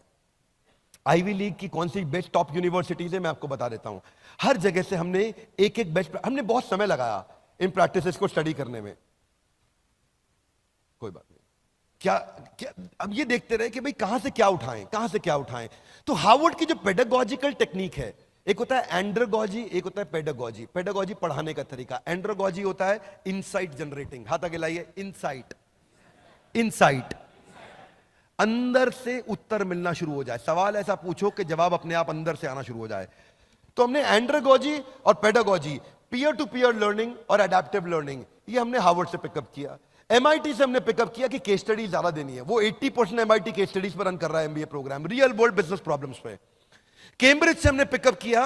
Speaker 1: आईवी लीग की कौन सी बेस्ट टॉप यूनिवर्सिटीज है मैं आपको बता देता हूं। हर जगह से हमने एक बेस्ट, हमने बहुत समय लगाया इन प्रैक्टिसेस को स्टडी करने में। कोई बात नहीं, क्या अब ये देखते रहे कि भाई कहां से क्या उठाएं। तो हार्वर्ड की जो पेडागोजिकल टेक्निक है, एक होता है एंड्रोगॉजी, एक होता है पेडागोजी। पेडागोजी पढ़ाने का तरीका, एंड्रोगॉजी होता है इनसाइट जनरेटिंग। हाथ आगे लाइए, इनसाइट, अंदर से उत्तर मिलना शुरू हो जाए। सवाल ऐसा पूछो कि जवाब अपने आप अंदर से आना शुरू हो जाए। तो हमने एंड्रोगॉजी और pedagogy, peer to peer learning और एडेप्टिव लर्निंग, ये हमने हार्वर्ड से पिकअप किया। एमआईटी से हमने पिकअप किया कि केस स्टडी ज्यादा देनी है। वो 80% एमआईटी केस स्टडीज पर रन कर रहा है MBA program, real world business problems पे। कैम्ब्रिज से हमने पिकअप किया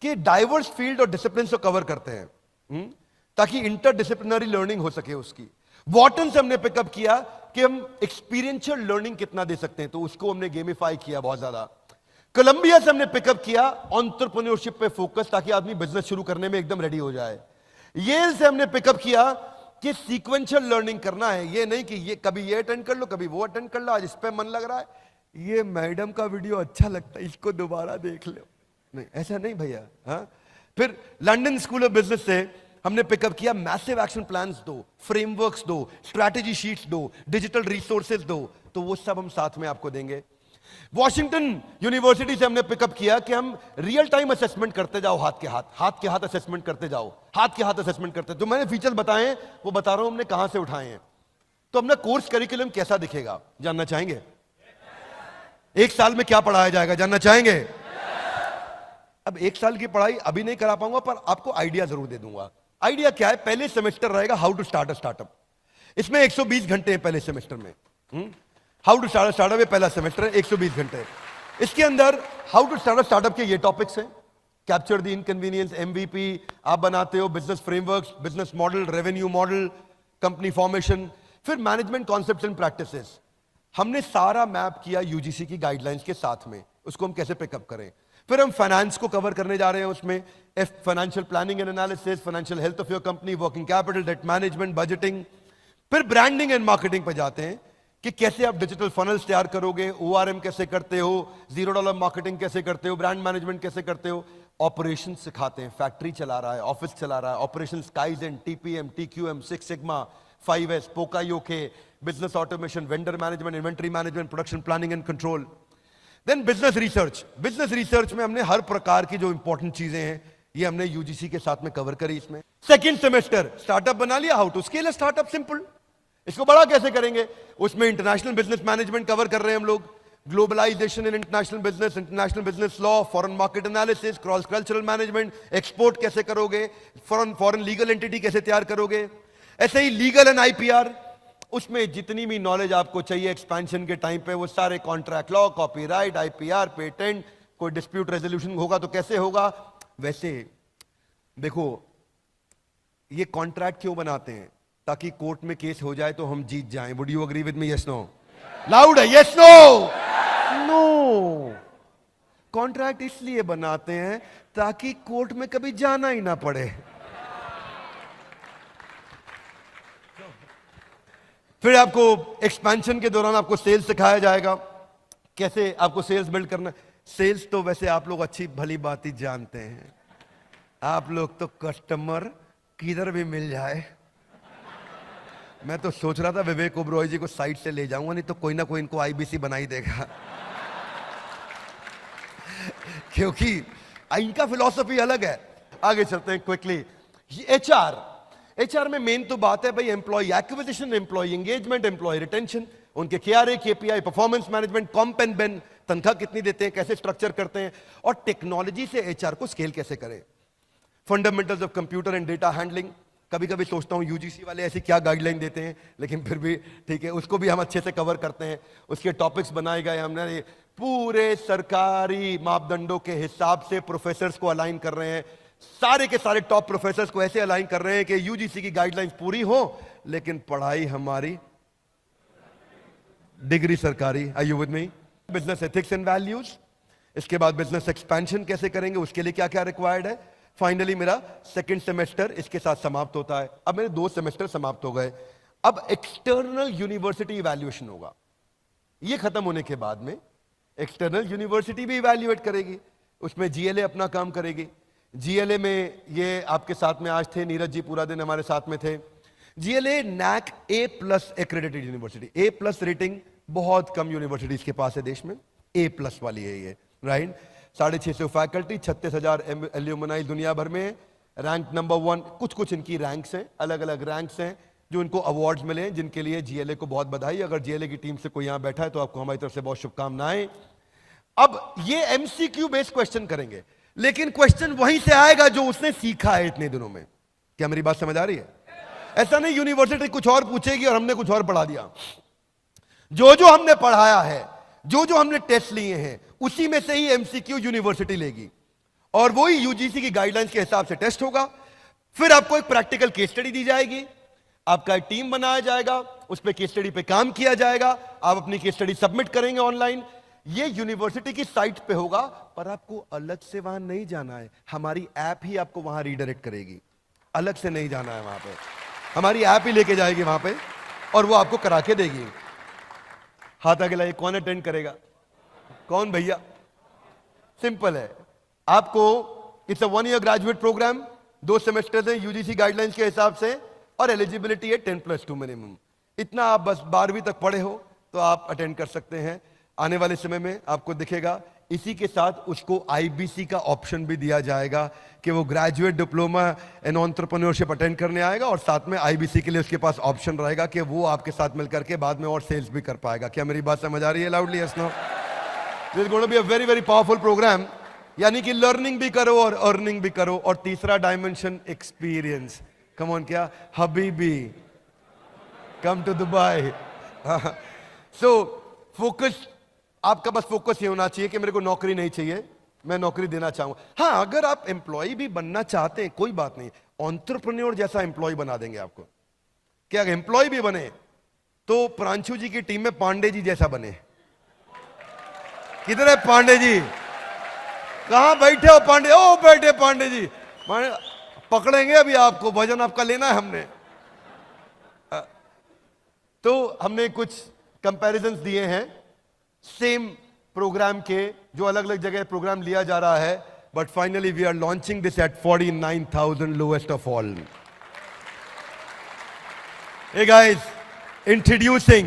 Speaker 1: कि डाइवर्स फील्ड और डिसिप्लिन को कवर करते हैं। ताकि इंटरडिसिप्लिनरी लर्निंग हो सके उसकी। वॉर्टन से हमने पिकअप किया कि हम एक्सपीरियंशियल लर्निंग कितना दे सकते हैं, तो उसको हमने गेमिफाई किया बहुत ज्यादा। कोलंबिया से हमने पिकअप किया एंटरप्रेन्योरशिप पे फोकस, ताकि आदमी बिजनेस शुरू करने में एकदम रेडी हो जाए। येल से हमने पिकअप किया कि सीक्वेंशियल लर्निंग करना है, ये नहीं कि ये कभी ये अटेंड कर लो कभी वो अटेंड कर लो, आज इस पे मन लग रहा है, ये मैडम का वीडियो अच्छा लगता है इसको दोबारा देख लो, नहीं ऐसा नहीं भैया। हाँ, फिर लंदन स्कूल ऑफ बिजनेस से हमने पिकअप किया मैसिव एक्शन प्लान्स दो, फ्रेमवर्क्स दो, स्ट्रैटेजी शीट्स दो, डिजिटल रिसोर्सेज दो, तो वो सब हम साथ में आपको देंगे। वॉशिंगटन यूनिवर्सिटी से हमने पिकअप किया कि हम रियल टाइम असेसमेंट करते जाओ, हाथ के हाथ असेसमेंट करते जाओ, हाथ के हाथ असेसमेंट करते। जो मैंने फीचर्स बताए वो बता रहा हूं हमने कहां से उठाए हैं। तो अपना कोर्स करिकुलम कैसा दिखेगा जानना चाहेंगे? एक साल में क्या पढ़ाया जाएगा जानना चाहेंगे? अब एक साल की पढ़ाई अभी नहीं करा पाऊंगा, पर आपको आइडिया जरूर दे दूंगा। आइडिया क्या है? पहले सेमेस्टर रहेगा how to start a startup. इसमें 120 घंटे हैं पहले सेमेस्टर में। हाउ टू स्टार्ट स्टार्टअप पहला सेमेस्टर है, 120 घंटे। इसके अंदर हाउ टू स्टार्ट स्टार्टअप के ये टॉपिक्स हैं। कैप्चर द इनकन्वीनियंस, एमवीपी आप बनाते हो, business frameworks, business model, revenue model, company formation, फिर मैनेजमेंट कॉन्सेप्ट्स एंड प्रैक्टिसेस। हमने सारा मैप किया यूजीसी की गाइडलाइंस के साथ में, उसको हम कैसे पिकअप करें। फिर हम फाइनेंस को कवर करने जा रहे हैं, उसमें financial planning and analysis, financial health of your company, working capital, debt management, budgeting. फिर ब्रांडिंग एंड मार्केटिंग पे जाते हैं कि कैसे आप डिजिटल फनल्स तैयार करोगे, ओआरएम कैसे करते हो, $0 मार्केटिंग कैसे करते हो, ब्रांड मैनेजमेंट कैसे करते हो। ऑपरेशन सिखाते हैं, फैक्ट्री चला रहा है, ऑफिस चला रहा है, operation, kaizen, TPM, TQM, 6 sigma, 5S, poka yoke, business automation, vendor management, inventory management, production planning and control. Then business research. Business research में हमने हर प्रकार की जो इंपॉर्टेंट चीजें हैं ये हमने यूजीसी के साथ में कवर करी। इसमें सेकंड सेमेस्टर स्टार्टअप बना लिया, how to scale a startup, simple. इसको बड़ा कैसे करेंगे, उसमें इंटरनेशनल बिजनेस मैनेजमेंट कवर कर रहे हैं हम लोग, globalization in international business law, foreign market analysis, cross cultural management, export कैसे करोगे, फॉरेन लीगल एंटिटी कैसे तैयार करोगे, ऐसे ही लीगल एंड आईपीआर। उसमें जितनी भी नॉलेज आपको चाहिए एक्सपेंशन के टाइम पे, वो सारे contract law, copyright, IPR, patent, कोई डिस्प्यूट रेजोल्यूशन होगा तो कैसे होगा। वैसे देखो ये कॉन्ट्रैक्ट क्यों बनाते हैं, ताकि कोर्ट में केस हो जाए तो हम जीत जाएं। Would you agree with me? Yes no? Loud है, यस नो? नो। कॉन्ट्रैक्ट इसलिए बनाते हैं ताकि कोर्ट में कभी जाना ही ना पड़े। फिर आपको एक्सपेंशन के दौरान आपको सेल्स सिखाया जाएगा, कैसे आपको सेल्स बिल्ड करना। सेल्स तो वैसे आप लोग अच्छी भली बात ही जानते हैं, आप लोग तो कस्टमर किधर भी मिल जाए। मैं तो सोच रहा था विवेक ओबरॉय जी को साइड से ले जाऊंगा, नहीं तो कोई ना कोई इनको आईबीसी बना ही देगा। क्योंकि इनका फिलॉसफी अलग है। आगे चलते हैं क्विकली। एचआर में मेन तो बात है भाई employ acquisition, employ engagement, employ retention, उनके KRA, KPI, performance management, comp and ben, तनख्वाह कितनी देते हैं, कैसे स्ट्रक्चर करते हैं, और टेक्नोलॉजी से एचआर को स्केल कैसे करें। Fundamentals of computer and data handling. कभी कभी सोचता हूं यूजीसी वाले ऐसी क्या गाइडलाइन देते हैं, लेकिन फिर भी ठीक है, उसको भी हम अच्छे से कवर करते हैं। उसके टॉपिक्स बनाए गए हमने, पूरे सरकारी मापदंडों के हिसाब से प्रोफेसर्स को अलाइन कर रहे हैं। सारे के सारे टॉप प्रोफेसर्स को ऐसे अलाइन कर रहे हैं कि यूजीसी की गाइडलाइंस पूरी हो, लेकिन पढ़ाई हमारी, डिग्री सरकारी। Are you with me? Business ethics and values. इसके बाद बिजनेस एक्सपेंशन कैसे करेंगे, उसके लिए क्या क्या रिक्वायर्ड है। फाइनली मेरा सेकंड सेमेस्टर इसके साथ समाप्त होता है। अब मेरे 2 सेमेस्टर समाप्त हो गए। अब एक्सटर्नल यूनिवर्सिटी इवैल्यूएशन होगा। ये खत्म होने के बाद में एक्सटर्नल यूनिवर्सिटी भी इवैल्यूएट करेगी, उसमें जीएलए अपना काम करेगी। जीएलए में ये आपके साथ में आज थे, नीरज जी पूरा दिन हमारे साथ में थे। GLA NAAC A+ accredited university, A+ rating बहुत कम यूनिवर्सिटीज के पास है देश में, A+ वाली है ये, राइट। 650 फैकल्टी, 36,000 एल्यूमनाई दुनिया भर में, रैंक नंबर 1। कुछ इनकी रैंक्स हैं, अलग अलग रैंक्स हैं जो इनको अवार्ड्स मिले हैं, जिनके लिए जीएलए को बहुत बधाई। अगर जीएलए की टीम से कोई यहां बैठा है तो आपको हमारी तरफ से बहुत शुभकामनाएं। अब ये एमसीक्यू बेस्ड क्वेश्चन करेंगे, लेकिन क्वेश्चन वहीं से आएगा जो उसने सीखा है इतने दिनों में। क्या मेरी बात समझ आ रही है? ऐसा नहीं यूनिवर्सिटी कुछ और पूछेगी और हमने कुछ और पढ़ा दिया। जो जो हमने पढ़ाया है, जो जो हमने टेस्ट लिए हैं, उसी में से ही एमसीक्यू यूनिवर्सिटी लेगी, और वही यूजीसी की गाइडलाइंस के हिसाब से टेस्ट होगा। फिर आपको एक प्रैक्टिकल केस स्टडी दी जाएगी, आपका एक टीम बनाया जाएगा, उस पर केस स्टडी पे काम किया जाएगा, आप अपनी केस स्टडी सबमिट करेंगे ऑनलाइन। ये यूनिवर्सिटी की साइट पे होगा, पर आपको अलग से वहां नहीं जाना है, हमारी ऐप ही आपको वहां रीडायरेक्ट करेगी, अलग से नहीं जाना है वहां पे, हमारी ऐप ही लेके जाएगी वहां पे और वो आपको करा के देगी। हाथ आगे लाइए, कौन अटेंड करेगा? कौन भैया? सिंपल है, आपको it's a 1 year graduate program, 2 semesters हैं यूजीसी गाइडलाइंस के हिसाब से, और एलिजिबिलिटी है 10+2 मिनिमम। इतना आप बस 12वीं तक पढ़े हो तो आप अटेंड कर सकते हैं। आने वाले समय में आपको दिखेगा, इसी के साथ उसको आईबीसी का ऑप्शन भी दिया जाएगा कि वो graduate diploma in entrepreneurship attend करने आएगा, और साथ में आईबीसी के लिए उसके पास ऑप्शन रहेगा कि वो आपके साथ मिलकर के बाद में और सेल्स भी कर पाएगा। क्या मेरी बात समझ आ रही है? Loudly yes no? This is going to be a very very powerful program, यानी कि लर्निंग भी करो और अर्निंग भी करो। और तीसरा डायमेंशन एक्सपीरियंस। कम ऑन, क्या हबीबी come to Dubai. So focus, आपका बस फोकस ये होना चाहिए कि मेरे को नौकरी नहीं चाहिए, मैं नौकरी देना चाहूंगा। हाँ, अगर आप एम्प्लॉय भी बनना चाहते हैं कोई बात नहीं, एंटरप्रेन्योर जैसा एम्प्लॉय बना देंगे आपको। क्या एम्प्लॉय भी बने तो प्रांशु जी की टीम में पांडे जी जैसा बने। किधर है पांडे जी? कहां बैठे हो पांडे? ओ बैठे पांडे जी, पकड़ेंगे अभी आपको, वजन आपका लेना है हमने। तो हमने कुछ कंपैरिजंस दिए हैं सेम प्रोग्राम के, जो अलग अलग जगह प्रोग्राम लिया जा रहा है, but finally we are launching this at 49,000, lowest of all. Hey guys, introducing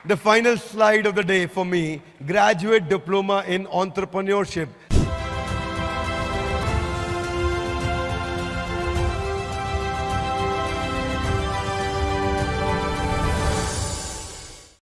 Speaker 1: the final slide of the day for me, graduate diploma in entrepreneurship.